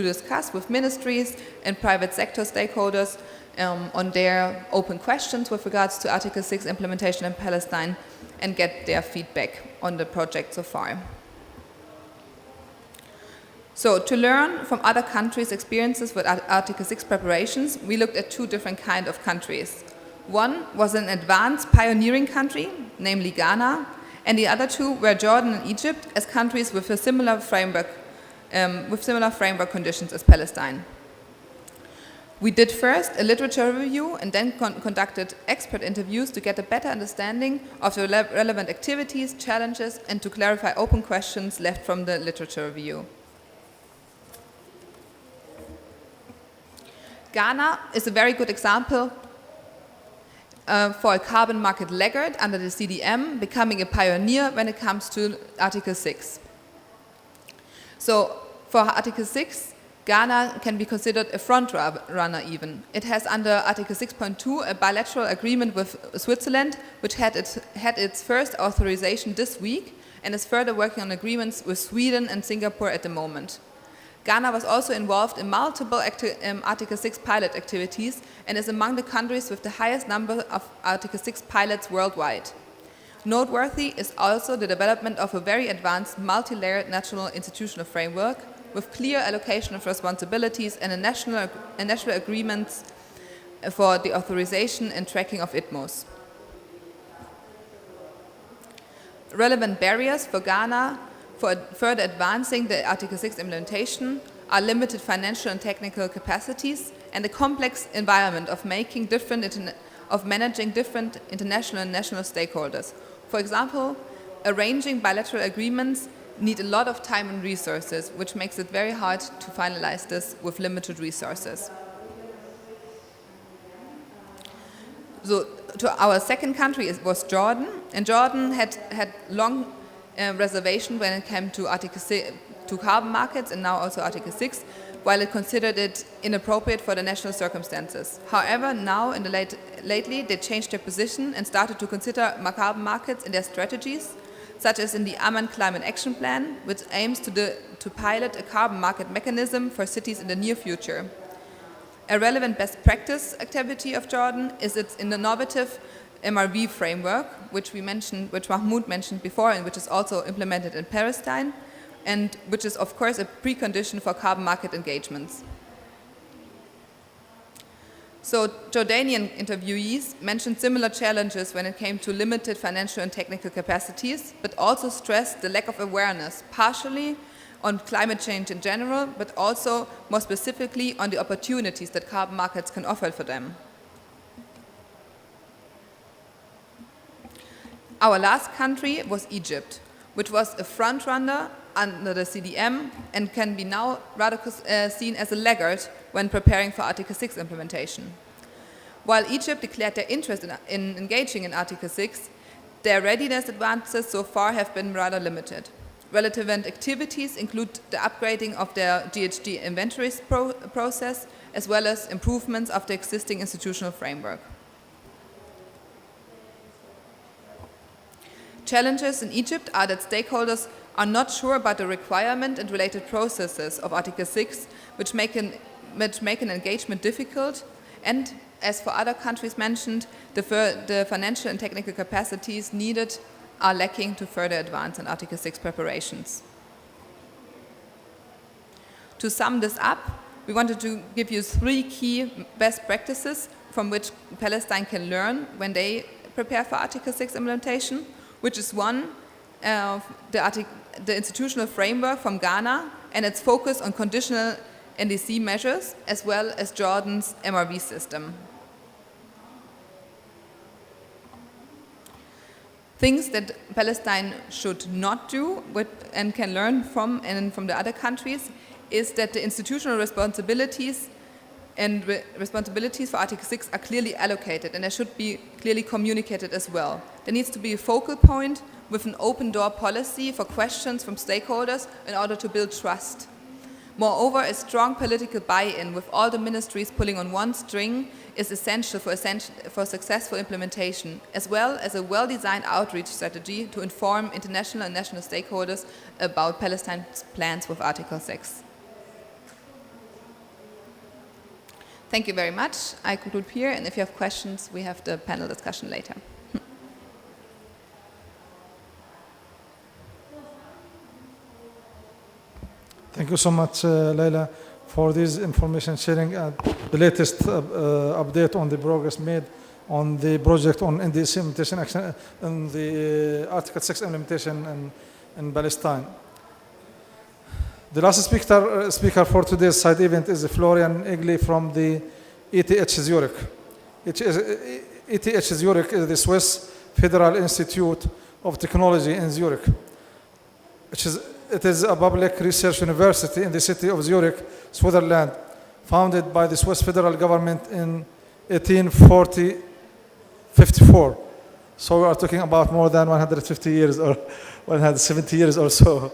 discuss with ministries and private sector stakeholders on their open questions with regards to Article 6 implementation in Palestine and get their feedback on the project so far. So, to learn from other countries' experiences with Article 6 preparations, we looked at 2 different kinds of countries. One was an advanced pioneering country, namely Ghana, and the other 2 were Jordan and Egypt as countries with a similar framework conditions as Palestine. We did first a literature review and then conducted expert interviews to get a better understanding of the relevant activities, challenges, and to clarify open questions left from the literature review. Ghana is a very good example for a carbon market laggard under the CDM, becoming a pioneer when it comes to Article 6. So, for Article 6, Ghana can be considered a front runner even. It has under Article 6.2 a bilateral agreement with Switzerland, which had its first authorization this week and is further working on agreements with Sweden and Singapore at the moment. Ghana was also involved in multiple Article 6 pilot activities and is among the countries with the highest number of Article 6 pilots worldwide. Noteworthy is also the development of a very advanced multi-layered national institutional framework with clear allocation of responsibilities and a national agreements for the authorization and tracking of ITMOs. Relevant barriers for Ghana for further advancing the Article 6 implementation are limited financial and technical capacities and the complex environment of managing different international and national stakeholders. For example, arranging bilateral agreements need a lot of time and resources, which makes it very hard to finalize this with limited resources. So to our second country was Jordan, and Jordan had long reservation when it came to to carbon markets and now also Article 6, while it considered it inappropriate for the national circumstances. However, now lately they changed their position and started to consider carbon markets in their strategies, such as in the Amman Climate Action Plan, which aims to pilot a carbon market mechanism for cities in the near future. A relevant best practice activity of Jordan is its innovative MRV framework, which Mahmoud mentioned before, and which is also implemented in Palestine, and which is of course a precondition for carbon market engagements. So Jordanian interviewees mentioned similar challenges when it came to limited financial and technical capacities, but also stressed the lack of awareness, partially on climate change in general, but also more specifically on the opportunities that carbon markets can offer for them. Our last country was Egypt, which was a front-runner under the CDM and can be now rather seen as a laggard when preparing for Article 6 implementation. While Egypt declared their interest in engaging in Article 6, their readiness advances so far have been rather limited. Relevant activities include the upgrading of their GHG inventories process, as well as improvements of the existing institutional framework. Challenges in Egypt are that stakeholders are not sure about the requirement and related processes of Article 6, which make an engagement difficult, and, as for other countries mentioned, the financial and technical capacities needed are lacking to further advance in Article 6 preparations. To sum this up, we wanted to give you 3 key best practices from which Palestine can learn when they prepare for Article 6 implementation, which is one, the institutional framework from Ghana and its focus on conditional NDC measures, as well as Jordan's MRV system. Things that Palestine should not do and can learn from the other countries is that the institutional responsibilities for Article 6 are clearly allocated, and they should be clearly communicated as well. There needs to be a focal point with an open door policy for questions from stakeholders in order to build trust. Moreover, a strong political buy-in with all the ministries pulling on one string is essential for successful implementation, as well as a well-designed outreach strategy to inform international and national stakeholders about Palestine's plans with Article 6. Thank you very much. I conclude here, and if you have questions, we have the panel discussion later. Thank you so much, Leila, for this information sharing and the latest update on the progress made on the project on NDC implementation action and the Article 6 implementation in Palestine. The last speaker for today's side event is Florian Egli from the ETH Zurich. ETH Zurich is the Swiss Federal Institute of Technology in Zurich. It is a public research university in the city of Zurich, Switzerland, founded by the Swiss federal government in 1854. So we are talking about more than 150 years or 170 years or so.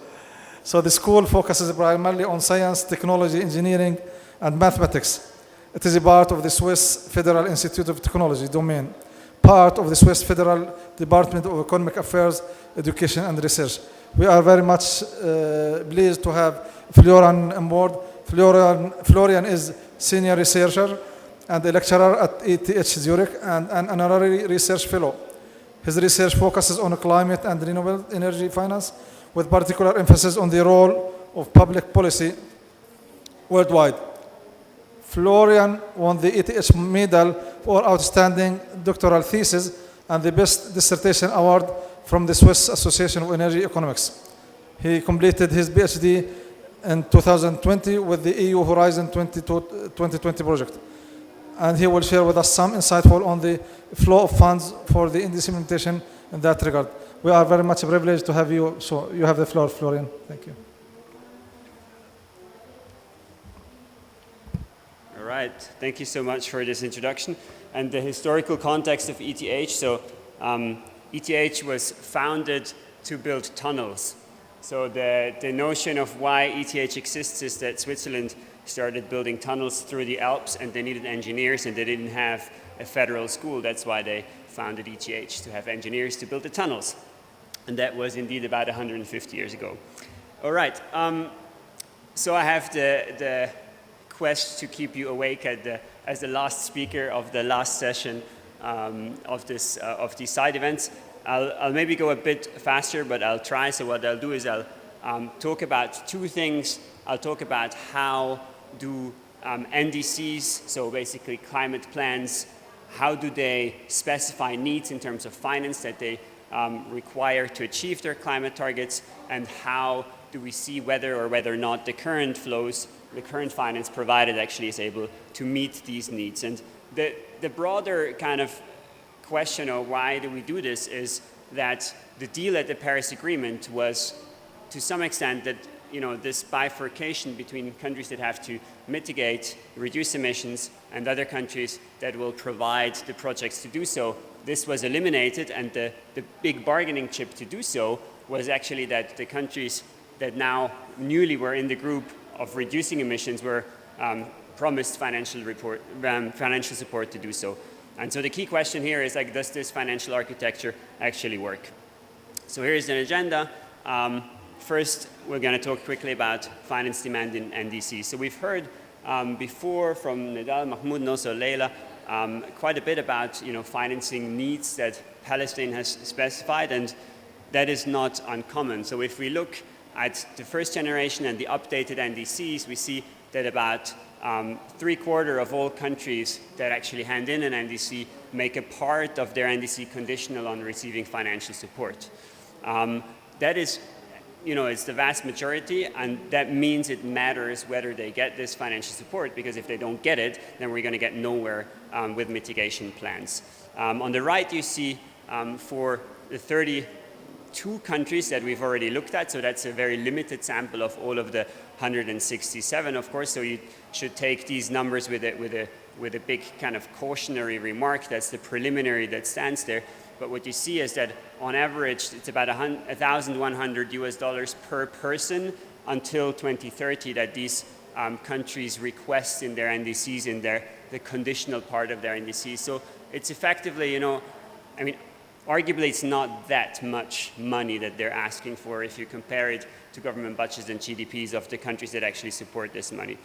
So the school focuses primarily on science, technology, engineering, and mathematics. It is a part of the Swiss Federal Institute of Technology domain, part of the Swiss Federal Department of Economic Affairs, Education and Research. We are very much pleased to have Florian on board. Florian is senior researcher and a lecturer at ETH Zurich and an honorary research fellow. His research focuses on climate and renewable energy finance, with particular emphasis on the role of public policy worldwide. Florian won the ETH medal for outstanding doctoral thesis and the best dissertation award from the Swiss Association of Energy Economics. He completed his PhD in 2020 with the EU Horizon 2020 project. And he will share with us some insightful on the flow of funds for the NDC implementation in that regard. We are very much privileged to have you. So you have the floor, Florian. Thank you. All right. Thank you so much for this introduction. and the historical context of ETH. So ETH was founded to build tunnels. So the notion of why ETH exists is that Switzerland started building tunnels through the Alps, and they needed engineers, and they didn't have a federal school. That's why they founded ETH, to have engineers to build the tunnels. And that was indeed about 150 years ago. All right, so I have the quest to keep you awake as the last speaker of the last session of these side events. I'll maybe go a bit faster, but I'll try. So what I'll do is I'll talk about two things. I'll talk about how do NDCs, so basically climate plans, how do they specify needs in terms of finance that they require to achieve their climate targets, and how do we see whether or not the current flows, the current finance provided actually is able to meet these needs. And the broader kind of question of why do we do this is that the deal at the Paris Agreement was to some extent that this bifurcation between countries that have to mitigate, reduce emissions, and other countries that will provide the projects to do so. This was eliminated, and the big bargaining chip to do so was actually that the countries that now newly were in the group of reducing emissions were promised financial support to do so. And so the key question here is, like, does this financial architecture actually work? So here's an agenda. First, we're going to talk quickly about finance demand in NDC. So we've heard before from Nidal, Mahmoud, and also Leila quite a bit about financing needs that Palestine has specified, and that is not uncommon. So if we look at the first generation and the updated NDCs, we see that about 3/4 of all countries that actually hand in an NDC make a part of their NDC conditional on receiving financial support. That is, it's the vast majority, and that means it matters whether they get this financial support, because if they don't get it, then we're going to get nowhere with mitigation plans. On the right, you see for the 32 countries that we've already looked at, so that's a very limited sample of all of the 167, of course, so you should take these numbers with a big kind of cautionary remark. That's the preliminary that stands there. But what you see is that on average, it's about $1,100 per person until 2030 that these countries request in their NDCs, in the conditional part of their NDCs. So it's effectively, arguably it's not that much money that they're asking for if you compare it to government budgets and GDPs of the countries that actually support this money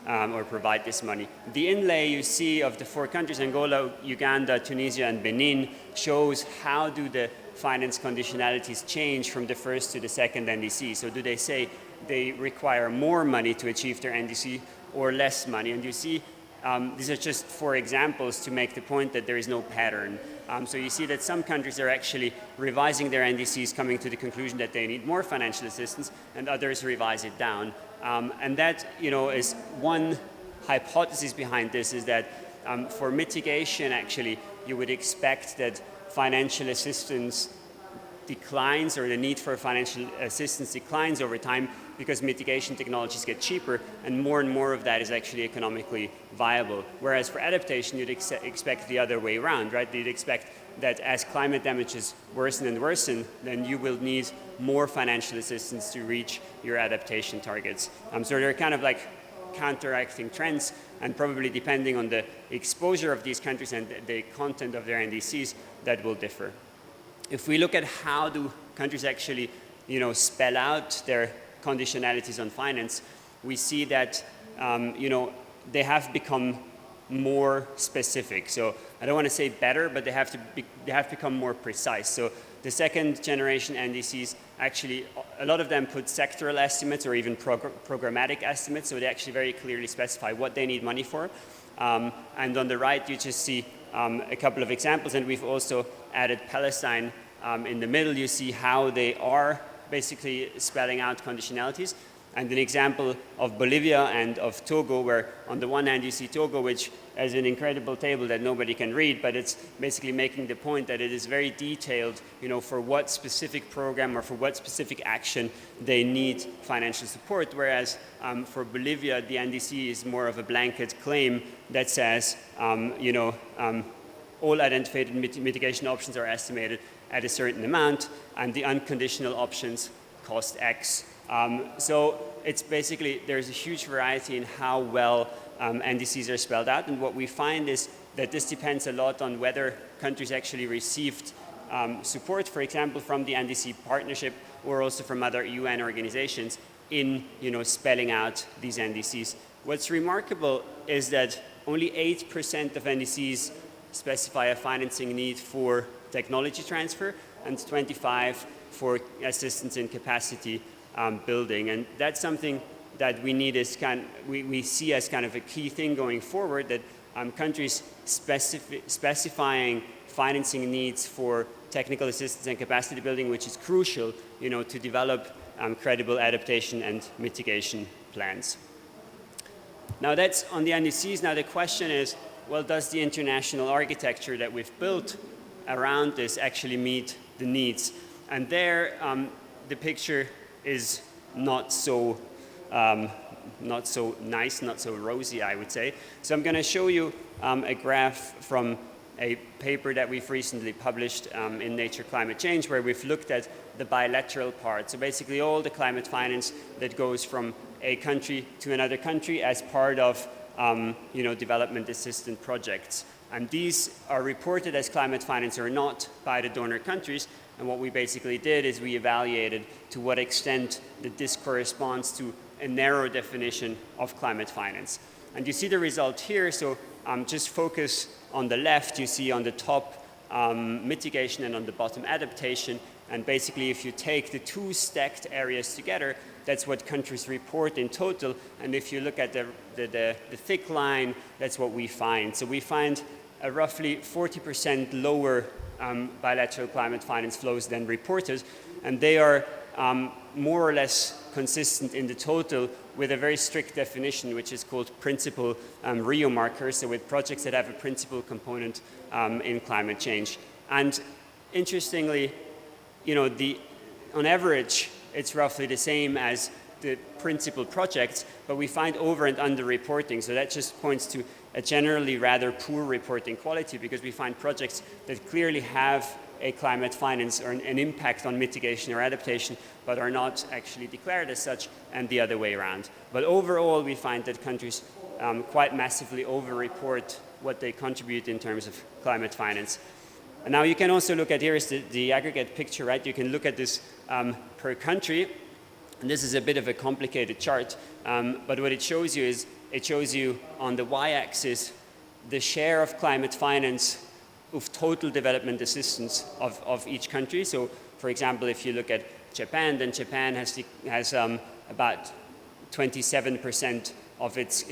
or provide this money. The inlay you see of the 4 countries, Angola, Uganda, Tunisia, and Benin, shows how do the finance conditionalities change from the first to the second NDC. So do they say they require more money to achieve their NDC or less money? And you see, these are just 4 examples to make the point that there is no pattern. So you see that some countries are actually revising their NDCs, coming to the conclusion that they need more financial assistance, and others revise it down. And that, is one hypothesis behind this, is that for mitigation, actually, you would expect that financial assistance declines, or the need for financial assistance declines over time, because mitigation technologies get cheaper, and more of that is actually economically viable. Whereas for adaptation, you'd expect the other way around, right? You'd expect that as climate damages worsen and worsen, then you will need more financial assistance to reach your adaptation targets. So they're kind of like counteracting trends, and probably depending on the exposure of these countries and the content of their NDCs, that will differ. If we look at how do countries actually, spell out their conditionalities on finance, we see that, they have become more specific. So I don't want to say better, but they have become more precise. So the second generation NDCs, actually, a lot of them put sectoral estimates or even programmatic estimates, so they actually very clearly specify what they need money for. And on the right, you just see a couple of examples, and we've also added Palestine in the middle. You see how they are basically spelling out conditionalities. And an example of Bolivia and of Togo, where on the one hand you see Togo, which has an incredible table that nobody can read, but it's basically making the point that it is very detailed, for what specific program or for what specific action they need financial support, whereas for Bolivia, the NDC is more of a blanket claim that says, all identified mitigation options are estimated at a certain amount, and the unconditional options cost X. So it's basically, there's a huge variety in how well NDCs are spelled out, and what we find is that this depends a lot on whether countries actually received support, for example, from the NDC partnership or also from other UN organizations in spelling out these NDCs. What's remarkable is that only 8% of NDCs specify a financing need for technology transfer and 25% for assistance in capacity building. And that's something that we need as we see as kind of a key thing going forward, that countries specifying financing needs for technical assistance and capacity building, which is crucial, to develop credible adaptation and mitigation plans. Now that's on the NDCs. Now the question is, well, does the international architecture that we've built around this actually meet the needs? And there, the picture is not so nice, not so rosy, I would say. So I'm going to show you a graph from a paper that we've recently published in Nature Climate Change, where we've looked at the bilateral part. So basically all the climate finance that goes from a country to another country as part of development assistance projects. And these are reported as climate finance or not by the donor countries. And what we basically did is we evaluated to what extent that this corresponds to a narrow definition of climate finance. And you see the result here. So just focus on the left. You see on the top mitigation and on the bottom adaptation. And basically, if you take the two stacked areas together, that's what countries report in total. And if you look at the thick line, that's what we find. So we find a roughly 40% lower bilateral climate finance flows than reported. And they are more or less consistent in the total with a very strict definition, which is called principal Rio markers, so with projects that have a principal component in climate change. And interestingly, on average, it's roughly the same as the principal projects, but we find over and under reporting. So that just points to a generally rather poor reporting quality, because we find projects that clearly have a climate finance or an impact on mitigation or adaptation, but are not actually declared as such, and the other way around. But overall, we find that countries quite massively over-report what they contribute in terms of climate finance. And now you can also look at, here is the aggregate picture, right? You can look at this per country. And this is a bit of a complicated chart, but what it shows you is, it shows you on the y-axis the share of climate finance of total development assistance of each country. So, for example, if you look at Japan, then Japan has about 27% of its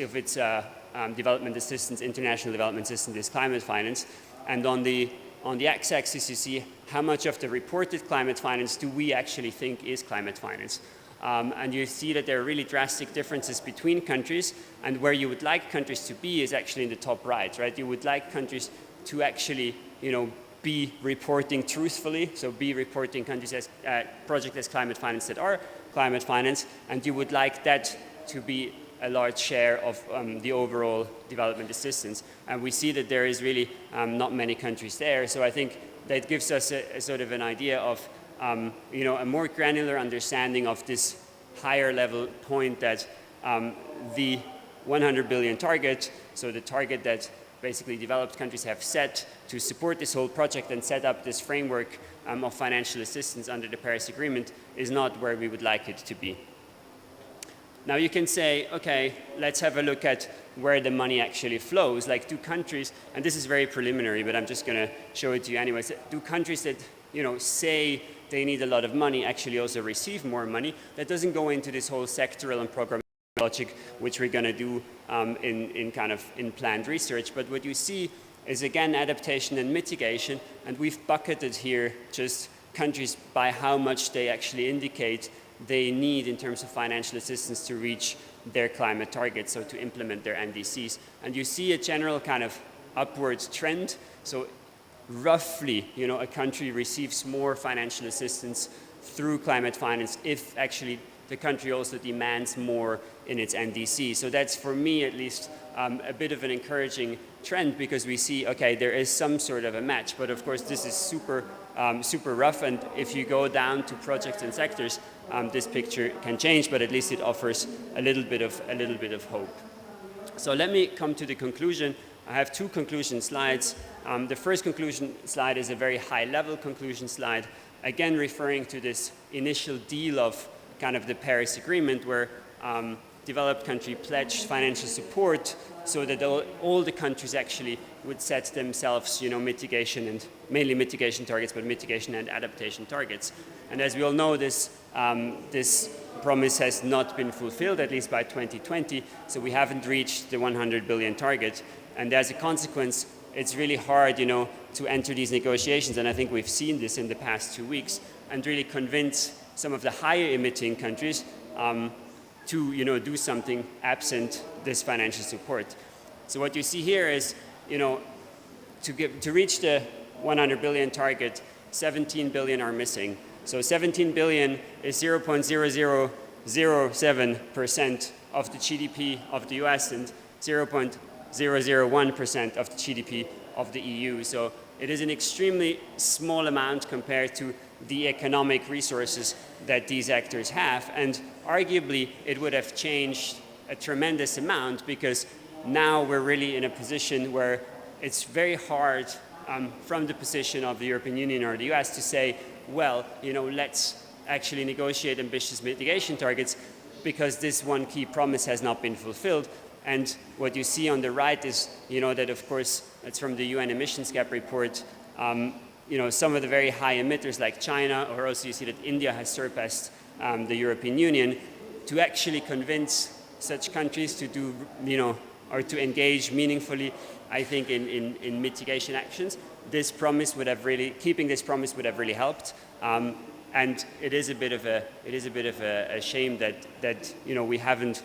development assistance, international development assistance, is climate finance. And on the x-axis, you see how much of the reported climate finance do we actually think is climate finance. And you see that there are really drastic differences between countries, and where you would like countries to be is actually in the top right, right? You would like countries to actually, be reporting truthfully, so be reporting countries as projects as climate finance that are climate finance, and you would like that to be a large share of the overall development assistance. And we see that there is really not many countries there, so I think that gives us a sort of an idea of a more granular understanding of this higher level point that the 100 billion target, so the target that basically developed countries have set to support this whole project and set up this framework of financial assistance under the Paris Agreement, is not where we would like it to be. Now you can say, okay, let's have a look at where the money actually flows. Like, do countries, and this is very preliminary, but I'm just going to show it to you anyways, do countries that say they need a lot of money actually also receive more money? That doesn't go into this whole sectoral and program logic, which we're going to do in planned research. But what you see is, again, adaptation and mitigation, and we've bucketed here just countries by how much they actually indicate they need in terms of financial assistance to reach their climate targets, so to implement their NDCs. And you see a general kind of upward trend. So roughly, a country receives more financial assistance through climate finance if actually the country also demands more in its NDC. So that's, for me at least, a bit of an encouraging trend, because we see, okay, there is some sort of a match, but of course this is super rough, and if you go down to projects and sectors, this picture can change, but at least it offers a little bit of hope. So let me come to the conclusion. I have two conclusion slides. The first conclusion slide is a very high-level conclusion slide, again referring to this initial deal of kind of the Paris Agreement, where developed countries pledged financial support so that all the countries actually would set themselves, mitigation, and mainly mitigation targets, but mitigation and adaptation targets. And as we all know, this promise has not been fulfilled, at least by 2020, so we haven't reached the 100 billion target. And as a consequence, it's really hard, to enter these negotiations, and I think we've seen this in the past 2 weeks, and really convince some of the higher emitting countries to do something absent this financial support. So what you see here is, to reach the 100 billion target, 17 billion are missing. So 17 billion is 0.0007% of the GDP of the US and 0.001% of the GDP of the EU. So it is an extremely small amount compared to the economic resources that these actors have, and arguably it would have changed a tremendous amount, because now we're really in a position where it's very hard from the position of the European Union or the US to say, well, let's actually negotiate ambitious mitigation targets, because this one key promise has not been fulfilled. And what you see on the right is, that of course, it's from the UN emissions gap report, some of the very high emitters like China, or also you see that India has surpassed the European Union. To actually convince such countries to do, or to engage meaningfully, I think, in mitigation actions, this promise would have really, keeping this promise would have really helped. And it is a bit of a shame that we haven't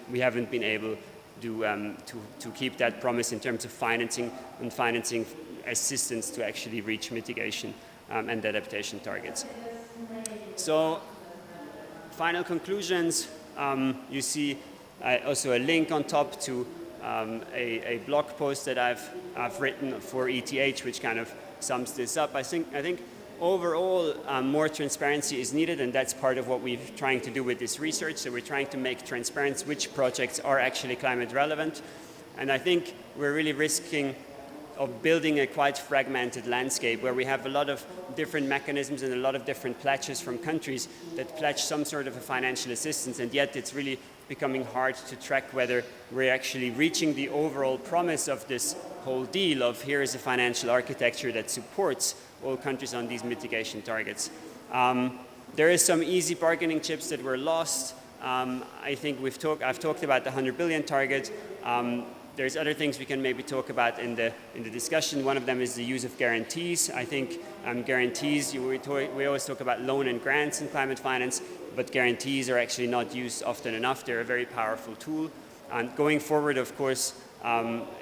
been able to keep that promise in terms of financing assistance to actually reach mitigation and adaptation targets. So, final conclusions. You see also a link on top to a blog post that I've written for ETH, which kind of sums this up. I think overall, more transparency is needed, and that's part of what we're trying to do with this research. So we're trying to make transparent which projects are actually climate relevant. And I think we're really risking of building a quite fragmented landscape where we have a lot of different mechanisms and a lot of different pledges from countries that pledge some sort of a financial assistance, and yet it's really becoming hard to track whether we're actually reaching the overall promise of this whole deal of here is a financial architecture that supports all countries on these mitigation targets. There is some easy bargaining chips that were lost. I think I've talked about the 100 billion target. There's other things we can maybe talk about in the discussion. One of them is the use of guarantees. I think guarantees, we always talk about loan and grants in climate finance, but guarantees are actually not used often enough. They're a very powerful tool. And going forward, of course,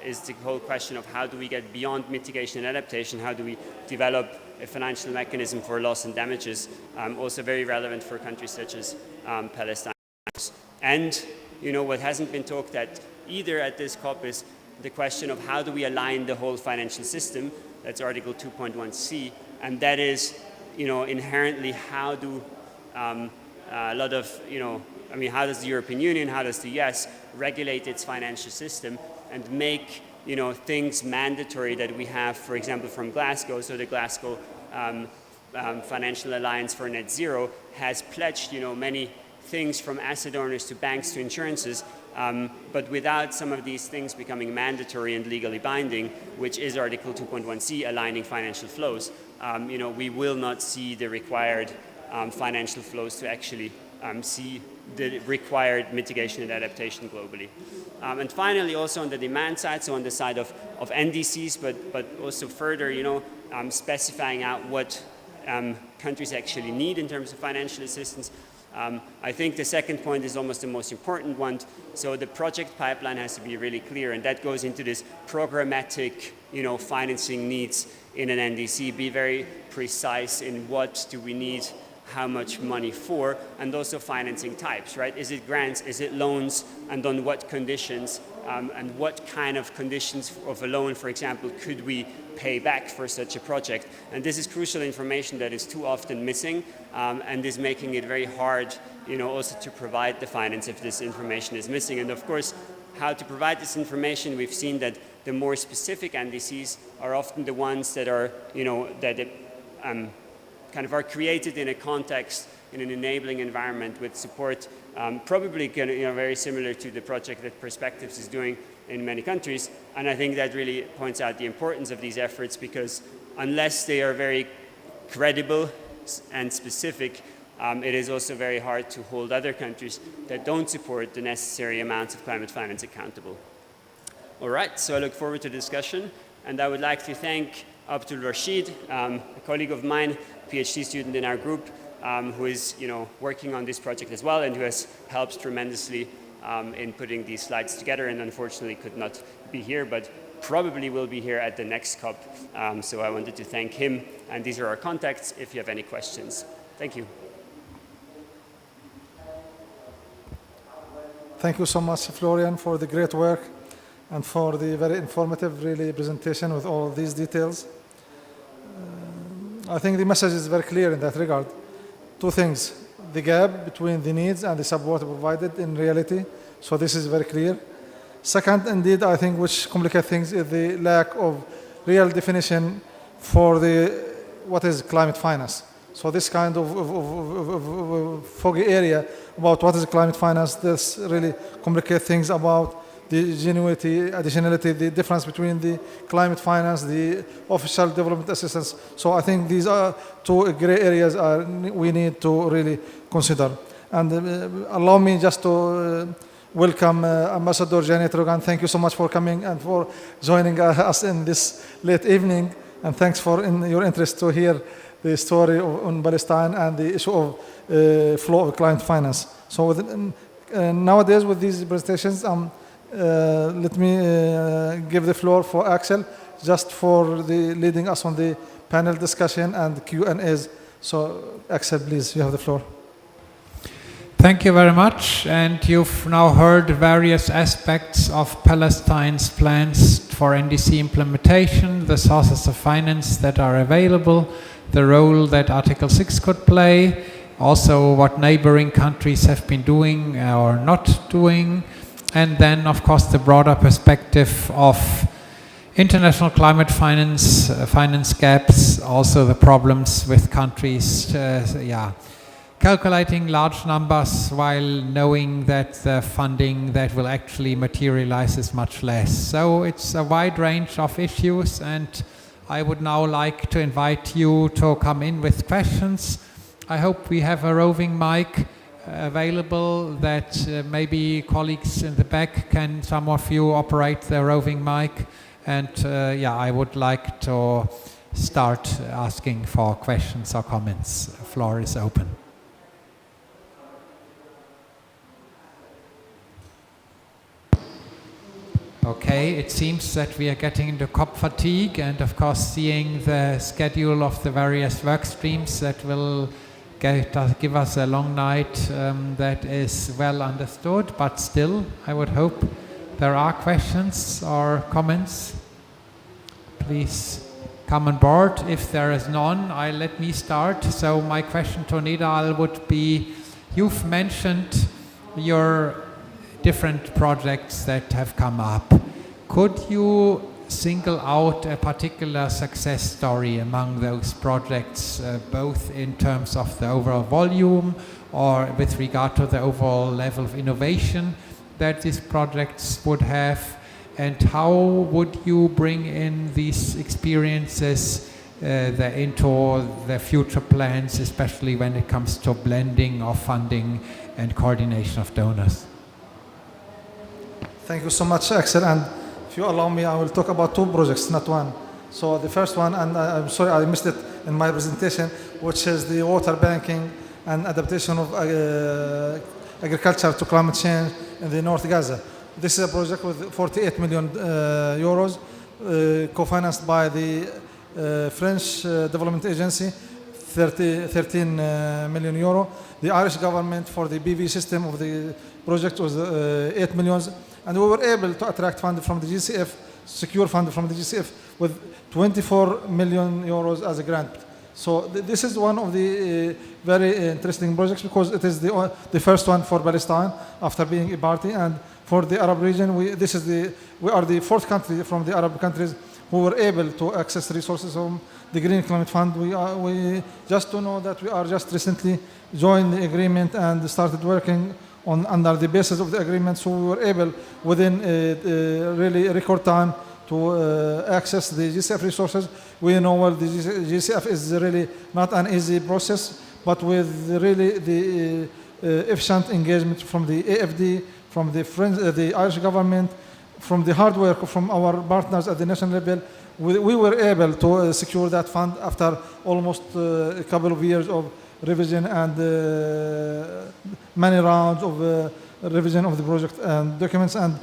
is the whole question of how do we get beyond mitigation and adaptation? How do we develop a financial mechanism for loss and damages? Also very relevant for countries such as Palestine. And what hasn't been talked at either at this COP is the question of how do we align the whole financial system. That's Article 2.1c, and that is, inherently how do a lot of, how does the European Union, how does the US regulate its financial system and make, things mandatory that we have, for example, from Glasgow. So the Glasgow Financial Alliance for Net Zero has pledged, many things from asset owners to banks to insurances, but without some of these things becoming mandatory and legally binding, which is Article 2.1c, aligning financial flows, we will not see the required financial flows to actually see the required mitigation and adaptation globally. And finally, also on the demand side, so on the side of NDCs, but also further, specifying out what countries actually need in terms of financial assistance. I think the second point is almost the most important one. So the project pipeline has to be really clear, and that goes into this programmatic, financing needs in an NDC. Be very precise in what do we need, how much money for, and also financing types, right? Is it grants, is it loans, and on what conditions, and what kind of conditions of a loan, for example, could we pay back for such a project? And this is crucial information that is too often missing, and is making it very hard, also to provide the finance if this information is missing. And of course, how to provide this information, we've seen that the more specific NDCs are often the ones that are, kind of are created in a context, in an enabling environment with support, probably very similar to the project that Perspectives is doing in many countries. And I think that really points out the importance of these efforts, because unless they are very credible and specific, it is also very hard to hold other countries that don't support the necessary amounts of climate finance accountable. All right, so I look forward to the discussion, and I would like to thank Abdul Rashid, a colleague of mine, PhD student in our group, who is working on this project as well, and who has helped tremendously in putting these slides together, and unfortunately could not be here, but probably will be here at the next COP. So I wanted to thank him, and these are our contacts if you have any questions. Thank you. Thank you so much, Florian, for the great work and for the very informative, really, presentation with all these details. I think the message is very clear in that regard. Two things: the gap between the needs and the support provided in reality. So this is very clear. Second, indeed, I think which complicates things is the lack of real definition for what is climate finance. So this kind of foggy area about what is climate finance, this really complicates things about the genuinity, additionality, the difference between the climate finance, the official development assistance. So I think these are two gray areas we need to really consider. And allow me just to welcome Ambassador Janet Rogan. Thank you so much for coming and for joining us in this late evening. And thanks for your interest to hear the story on Palestine and the issue of flow of climate finance. So nowadays with these presentations, let me give the floor for Axel, just for the leading us on the panel discussion and Q&As. So Axel, please, you have the floor. Thank you very much. And you've now heard various aspects of Palestine's plans for NDC implementation, the sources of finance that are available, the role that Article 6 could play, also what neighboring countries have been doing or not doing, and then, of course, the broader perspective of international climate finance, finance gaps, also the problems with countries, calculating large numbers while knowing that the funding that will actually materialize is much less. So it's a wide range of issues, and I would now like to invite you to come in with questions. I hope we have a roving mic available that maybe colleagues in the back can, some of you, operate the roving mic. And I would like to start asking for questions or comments. The floor is open. Okay, it seems that we are getting into COP fatigue, and of course seeing the schedule of the various work streams that will give us a long night that is well understood, but still I would hope there are questions or comments. Please come on board. If there is none, let me start. So my question to Nidal would be, you've mentioned your different projects that have come up. Could you single out a particular success story among those projects, both in terms of the overall volume or with regard to the overall level of innovation that these projects would have? And how would you bring in these experiences into the future plans, especially when it comes to blending of funding and coordination of donors? Thank you so much, Axel. And if you allow me, I will talk about two projects, not one. So the first one, and I'm sorry I missed it in my presentation, which is the water banking and adaptation of agriculture to climate change in the North Gaza. This is a project with 48 million euros, co-financed by the French Development Agency 13 million euro. The Irish government for the BV system of the project was 8 million, and we were able to attract funding from the GCF, secure funding from the GCF with 24 million euros as a grant. So this is one of the very interesting projects because it is the first one for Palestine after being a party, and for the Arab region, we are the fourth country from the Arab countries who were able to access resources from the Green Climate Fund. We just to know that we are just recently joined the agreement and started working under the basis of the agreement, so we were able within really record time to access the GCF resources. We know well the GCF is really not an easy process, but with really the efficient engagement from the AFD, from the Irish government, from the hard work from our partners at the national level, we were able to secure that fund after almost a couple of years of revision and many rounds of revision of the project and documents and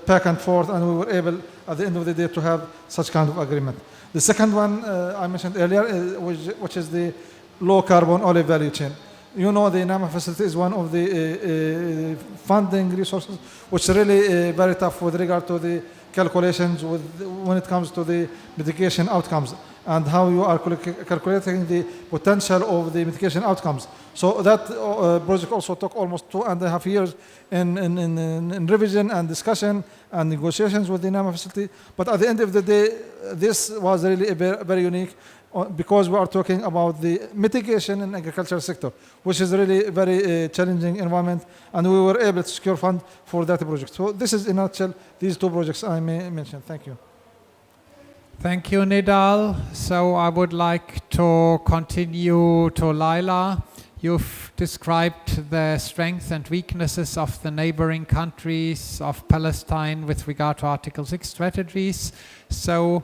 back and forth, and we were able at the end of the day to have such kind of agreement. The second one I mentioned earlier, which is the low carbon olive value chain. You know, the NAMA facility is one of the funding resources which is really very tough with regard to the calculations when it comes to the mitigation outcomes and how you are calculating the potential of the mitigation outcomes. So that project also took almost 2.5 years in revision and discussion and negotiations with the NAMA facility. But at the end of the day, this was really very unique because we are talking about the mitigation in agricultural sector, which is really very challenging environment, and we were able to secure fund for that project. So this is in a nutshell these two projects I may mention. Thank you. Thank you, Nidal. So I would like to continue to Laila. You've described the strengths and weaknesses of the neighboring countries of Palestine with regard to Article 6 strategies. So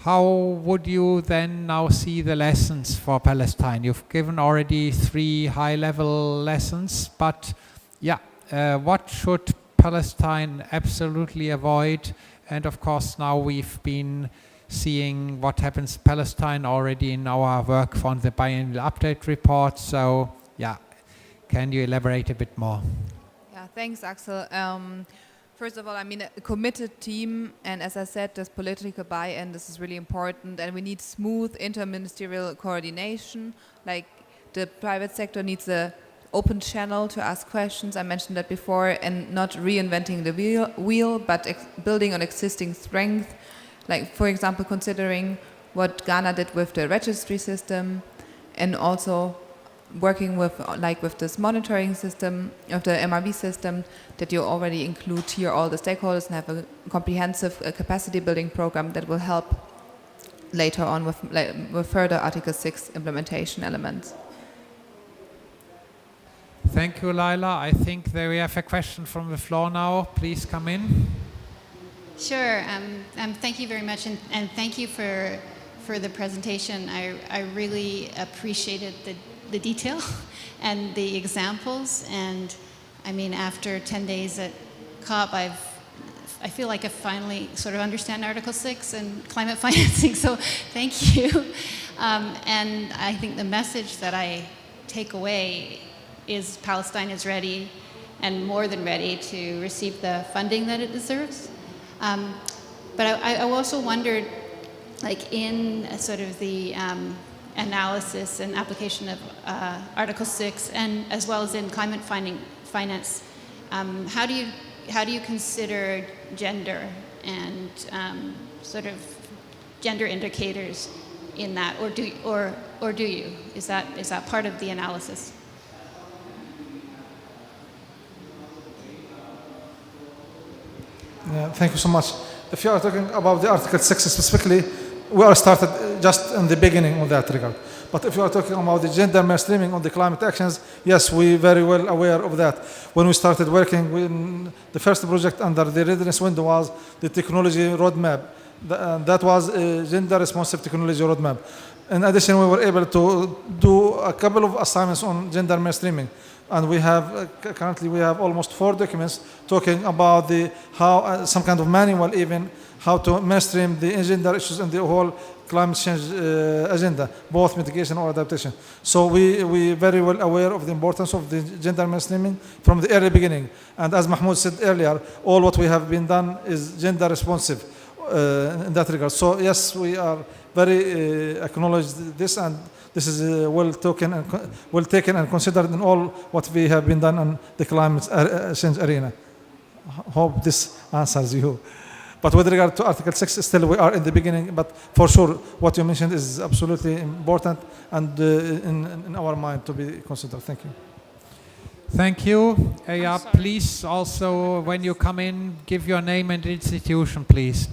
how would you then now see the lessons for Palestine? You've given already 3 high-level lessons, but what should Palestine absolutely avoid? And of course, now we've been seeing what happens in Palestine already in our work on the biannual update report. So, can you elaborate a bit more? Yeah, thanks, Axel. First of all, I mean, a committed team, and as I said, there's political buy-in. This is really important, and we need smooth interministerial coordination. Like, the private sector needs a open channel to ask questions. I mentioned that before, and not reinventing the wheel, but building on existing strength. Like, for example, considering what Ghana did with the registry system, and also working with this monitoring system of the MRV system, that you already include here all the stakeholders and have a comprehensive capacity building program that will help later on with further Article 6 implementation elements. Thank you, Laila. I think that we have a question from the floor now. Please come in. Sure. Thank you very much, and thank you for the presentation. I really appreciated the detail and the examples. And I mean, after 10 days at COP, I feel like I finally sort of understand Article 6 and climate financing. So thank you. And I think the message that I take away is Palestine is ready and more than ready to receive the funding that it deserves. But I also wondered, like, in sort of the analysis and application of Article 6, and as well as in climate finance, how do you consider gender and sort of gender indicators in that, or do you? Is that part of the analysis? Yeah, thank you so much. If you are talking about the Article 6 specifically, we are started just in the beginning of that regard. But if you are talking about the gender mainstreaming on the climate actions, yes, we very well aware of that. When we started working, the first project under the readiness window was the technology roadmap. That was a gender responsive technology roadmap. In addition, we were able to do a couple of assignments on gender mainstreaming. And we have currently we have almost 4 documents talking about the how some kind of manual even how to mainstream the gender issues in the whole climate change agenda, both mitigation or adaptation. So we very well aware of the importance of the gender mainstreaming from the early beginning. And as Mahmoud said earlier, all what we have been done is gender responsive in that regard. So yes, we are very acknowledge this, and this is well taken and considered in all what we have been done on the climate change arena. Hope this answers you. But with regard to Article 6, still we are in the beginning, but for sure what you mentioned is absolutely important and in our mind to be considered. Thank you. Thank you. Yeah, please also, when you come in, give your name and institution, please.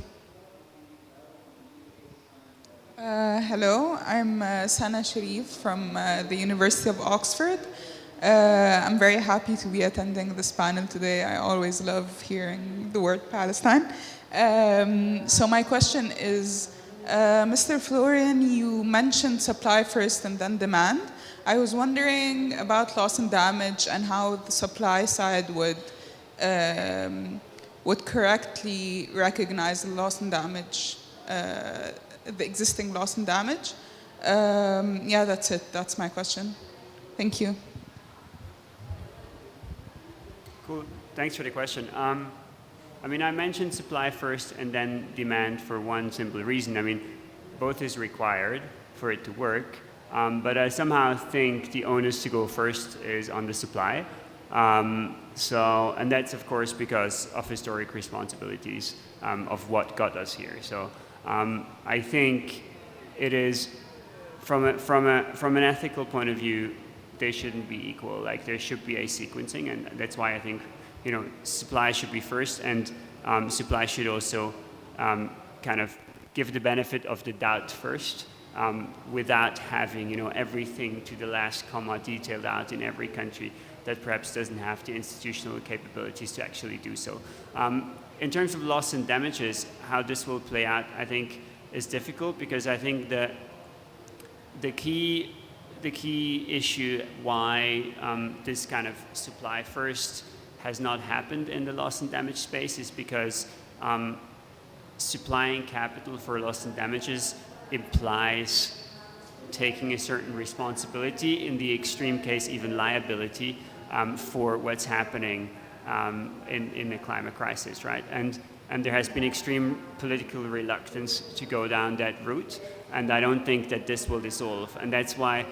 Hello, I'm Sana Sharif from the University of Oxford. I'm very happy to be attending this panel today. I always love hearing the word Palestine. So my question is, Mr. Florian, you mentioned supply first and then demand. I was wondering about loss and damage and how the supply side would correctly recognize the loss and damage, the existing loss and damage. Yeah, that's it. That's my question. Thank you. Cool. Thanks for the question. I mean, I mentioned supply first and then demand for one simple reason. I mean, both is required for it to work, but I somehow think the onus to go first is on the supply. And that's of course because of historic responsibilities of what got us here. So I think it is, from an ethical point of view, they shouldn't be equal. Like, there should be a sequencing, and that's why I think, you know, supply should be first, and supply should also kind of give the benefit of the doubt first, without having, you know, everything to the last comma detailed out in every country that perhaps doesn't have the institutional capabilities to actually do so. In terms of loss and damages, how this will play out, I think, is difficult, because I think that the key issue why this kind of supply first has not happened in the loss and damage space is because supplying capital for loss and damages implies taking a certain responsibility, in the extreme case even liability, for what's happening in the climate crisis, right? And there has been extreme political reluctance to go down that route, and I don't think that this will dissolve. And that's why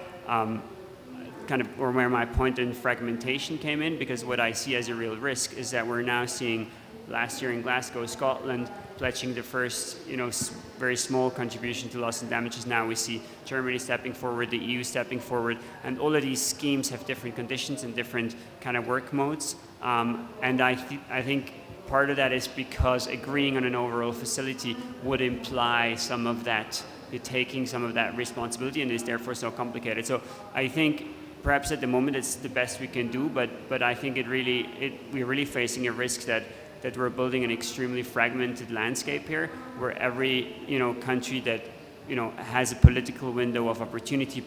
or where my point in fragmentation came in, because what I see as a real risk is that we're now seeing, last year in Glasgow, Scotland pledging the first, you know, very small contribution to loss and damages. Now we see Germany stepping forward, the EU stepping forward, and all of these schemes have different conditions and different kind of work modes. And I think part of that is because agreeing on an overall facility would imply some of that, you're taking some of that responsibility, and is therefore so complicated. So I think perhaps at the moment it's the best we can do, but I think we're really facing a risk that we're building an extremely fragmented landscape here, where every, you know, country that, you know, has a political window of opportunity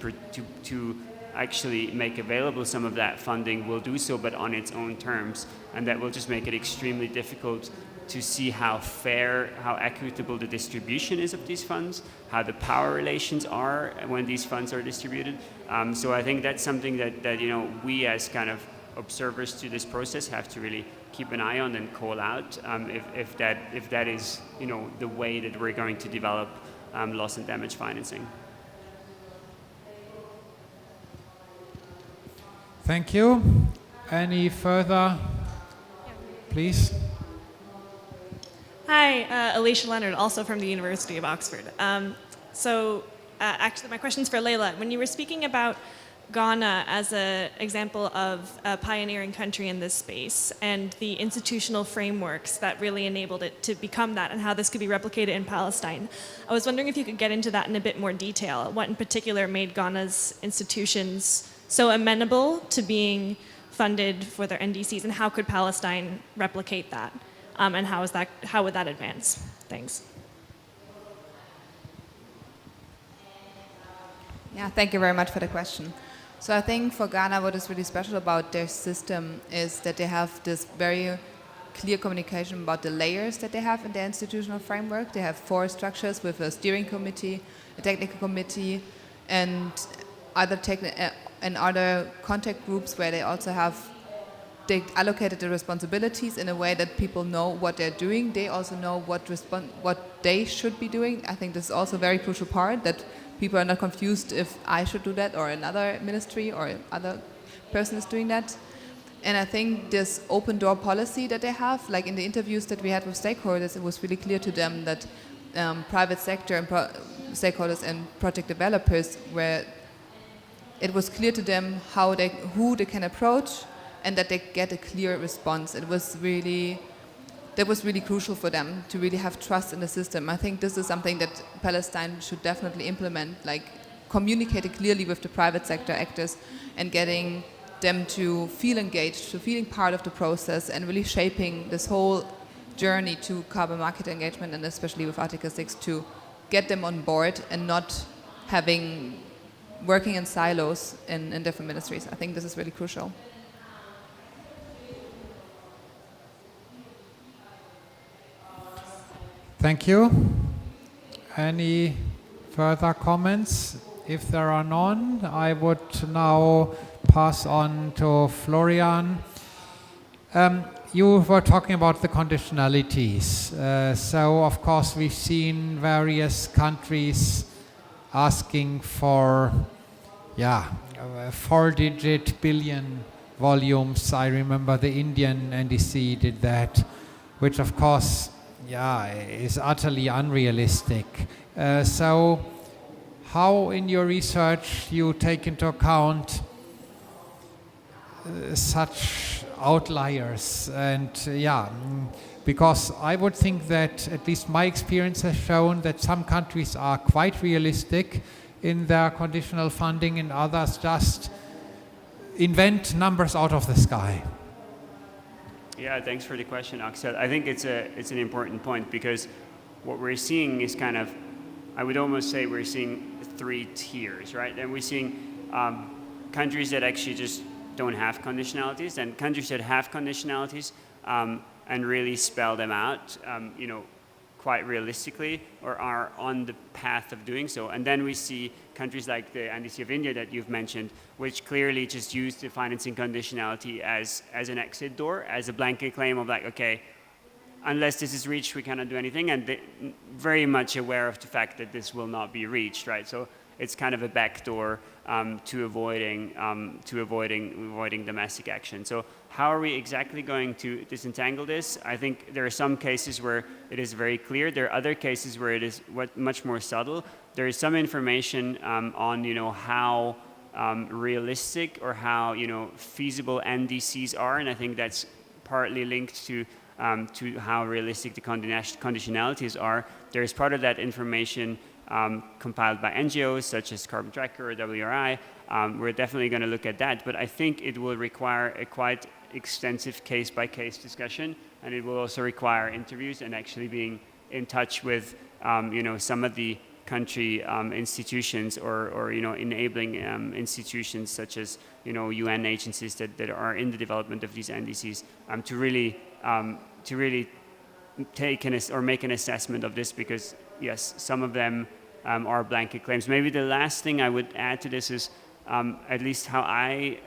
to actually make available some of that funding will do so, but on its own terms, and that will just make it extremely difficult to see how fair, how equitable the distribution is of these funds, how the power relations are when these funds are distributed. So I think that's something that you know, we as kind of observers to this process have to really keep an eye on and call out if that is, you know, the way that we're going to develop loss and damage financing. Thank you. Any further, please? Hi, Alicia Leonard, also from the University of Oxford. Actually, my question's for Leila. When you were speaking about Ghana as an example of a pioneering country in this space and the institutional frameworks that really enabled it to become that, and how this could be replicated in Palestine, I was wondering if you could get into that in a bit more detail. What in particular made Ghana's institutions so amenable to being funded for their NDCs, and how could Palestine replicate that? And how would that advance? Thanks. Yeah, thank you very much for the question. So I think for Ghana, what is really special about their system is that they have this very clear communication about the layers that they have in their institutional framework. They have 4 structures with a steering committee, a technical committee, and other contact groups where they also have allocated the responsibilities in a way that people know what they're doing. They also know what they should be doing. I think this is also a very crucial part, that people are not confused if I should do that or another ministry or other person is doing that. And I think this open door policy that they have, like in the interviews that we had with stakeholders, it was really clear to them that private sector and stakeholders and project developers, where it was clear to them who they can approach and that they get a clear response. That was really crucial for them to really have trust in the system. I think this is something that Palestine should definitely implement, like communicate it clearly with the private sector actors and getting them to feel engaged, to feeling part of the process and really shaping this whole journey to carbon market engagement, and especially with Article 6 to get them on board and not working in silos in different ministries. I think this is really crucial. Thank you. Any further comments? If there are none, I would now pass on to Florian. You were talking about the conditionalities. So, of course, we've seen various countries asking for, 4-digit billion volumes. I remember the Indian NDC did that, which, of course, is utterly unrealistic. So how in your research you take into account such outliers? And because I would think that at least my experience has shown that some countries are quite realistic in their conditional funding and others just invent numbers out of the sky. Yeah, thanks for the question, Axel. I think it's an important point, because what we're seeing is kind of, I would almost say we're seeing 3 tiers, right? And we're seeing countries that actually just don't have conditionalities, and countries that have conditionalities and really spell them out, quite realistically, or are on the path of doing so. And then we see countries like the NDC of India that you've mentioned, which clearly just use the financing conditionality as an exit door, as a blanket claim of like, okay, unless this is reached, we cannot do anything, and they're very much aware of the fact that this will not be reached, right? So it's kind of a backdoor to avoiding domestic action. So how are we exactly going to disentangle this? I think there are some cases where it is very clear. There are other cases where it is much more subtle. There is some information on how realistic or how feasible NDCs are, and I think that's partly linked to how realistic the conditionalities are. There is part of that information compiled by NGOs such as Carbon Tracker or WRI. We're definitely going to look at that, but I think it will require a quite extensive case-by-case discussion, and it will also require interviews and actually being in touch with some of the country institutions or enabling institutions such as UN agencies that are in the development of these NDCs to really take or make an assessment of this, because yes, some of them are blanket claims. Maybe the last thing I would add to this is at least how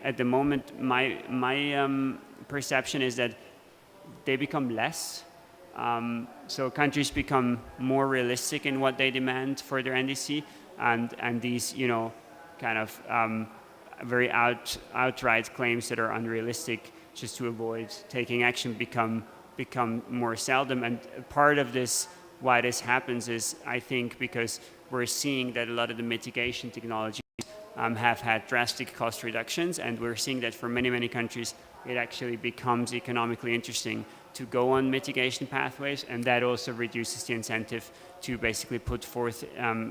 at the moment, my perception is that they become less. So countries become more realistic in what they demand for their NDC, and these, kind of very outright claims that are unrealistic just to avoid taking action become more seldom. And part of this, why this happens, is I think because we're seeing that a lot of the mitigation technologies have had drastic cost reductions, and we're seeing that for many, many countries it actually becomes economically interesting to go on mitigation pathways, and that also reduces the incentive to basically put forth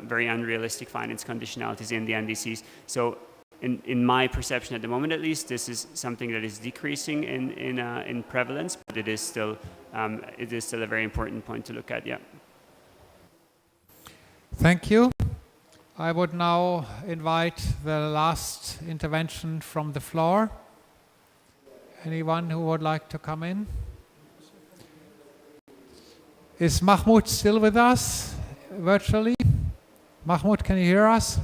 very unrealistic finance conditionalities in the NDCs. So in my perception at the moment, at least, this is something that is decreasing in prevalence, but it is still a very important point to look at. Yeah. Thank you. I would now invite the last intervention from the floor. Anyone who would like to come in? Is Mahmoud still with us virtually? Mahmoud, can you hear us?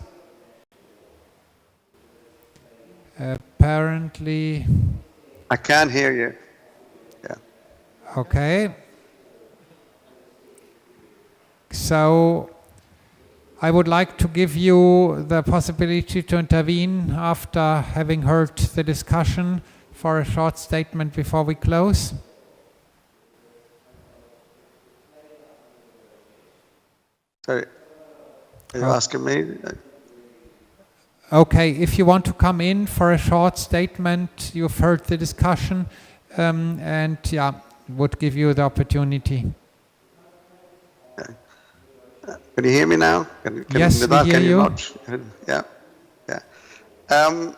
Apparently. I can hear you. Yeah. Okay. So I would like to give you the possibility to intervene after having heard the discussion for a short statement before we close. Sorry, are you asking me? Okay, if you want to come in for a short statement, you've heard the discussion, and yeah, would give you the opportunity. Can you hear me now? Yes, we hear you. Yeah, yeah.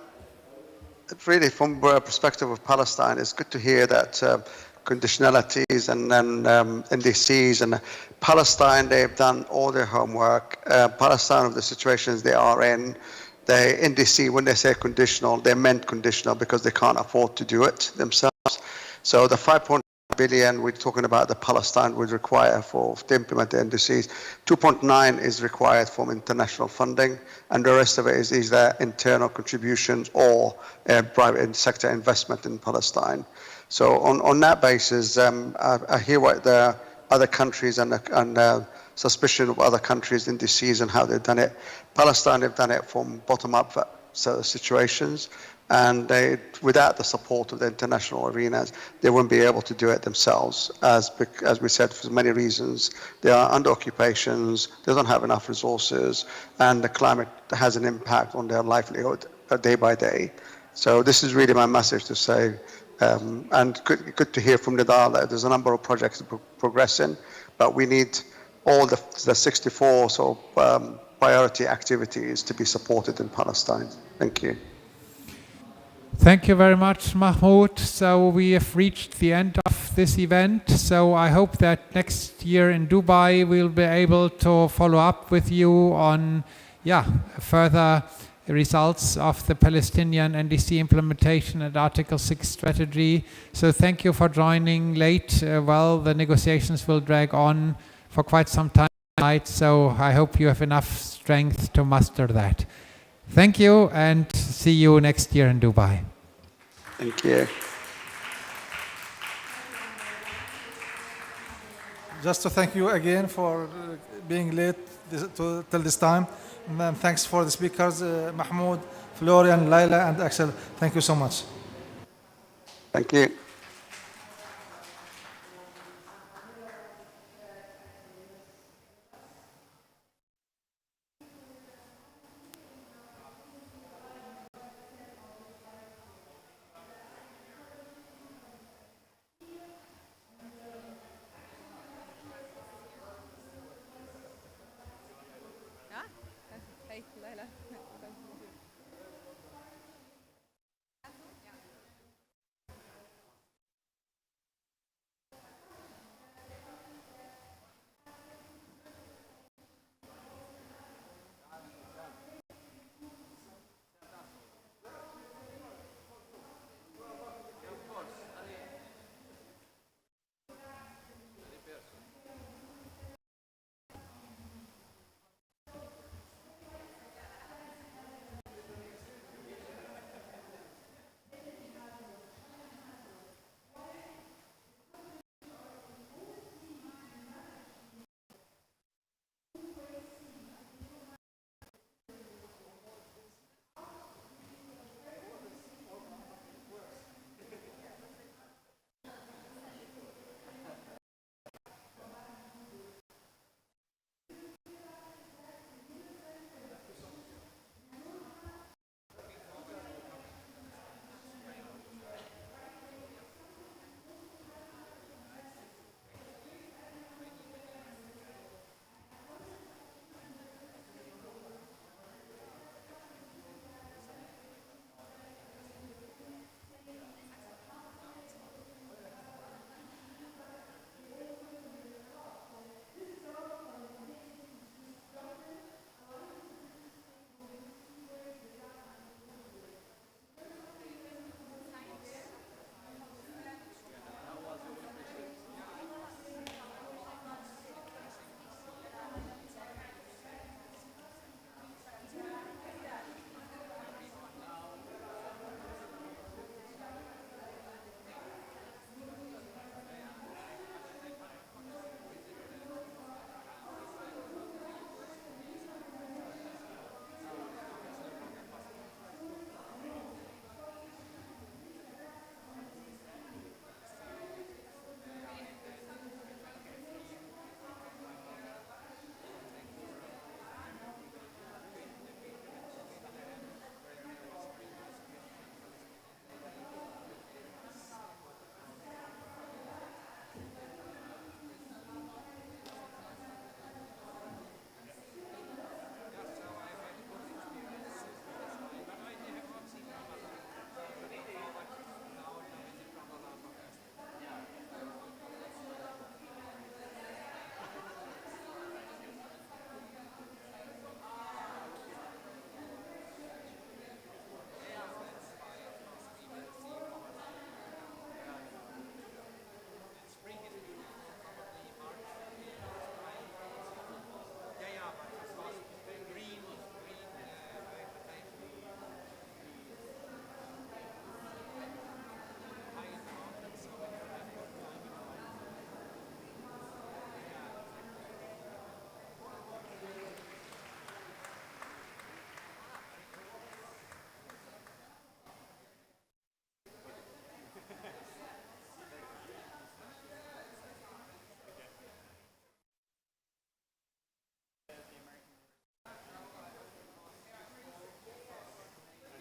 Really, from the perspective of Palestine, it's good to hear that conditionalities and then NDCs and Palestine, they've done all their homework. Palestine, of the situations they are in, the NDC, when they say conditional, they meant conditional because they can't afford to do it themselves. So the 5.9 billion we're talking about, the Palestine would require to implement the NDCs. 2.9 is required from international funding, and the rest of it is either internal contributions or private sector investment in Palestine. So on that basis, I hear what the other countries and suspicion of other countries, NDCs, and how they've done it. Palestine, they've done it from bottom-up situations, and without the support of the international arenas, they wouldn't be able to do it themselves, as we said, for many reasons. They are under occupations, they don't have enough resources, and the climate has an impact on their livelihood day by day. So this is really my message to say, and good to hear from Nidal that there's a number of projects progressing, but we need all the 64 priority activities to be supported in Palestine. Thank you. Thank you very much, Mahmoud. So we have reached the end of this event. So I hope that next year in Dubai we'll be able to follow up with you on further results of the Palestinian NDC implementation and Article 6 strategy. So thank you for joining late. Well, the negotiations will drag on for quite some time tonight, so I hope you have enough strength to master that. Thank you, and see you next year in Dubai. Thank you. Just to thank you again for being late till this time. And then thanks for the speakers, Mahmoud, Florian, Laila, and Axel. Thank you so much. Thank you. Hey, Laila.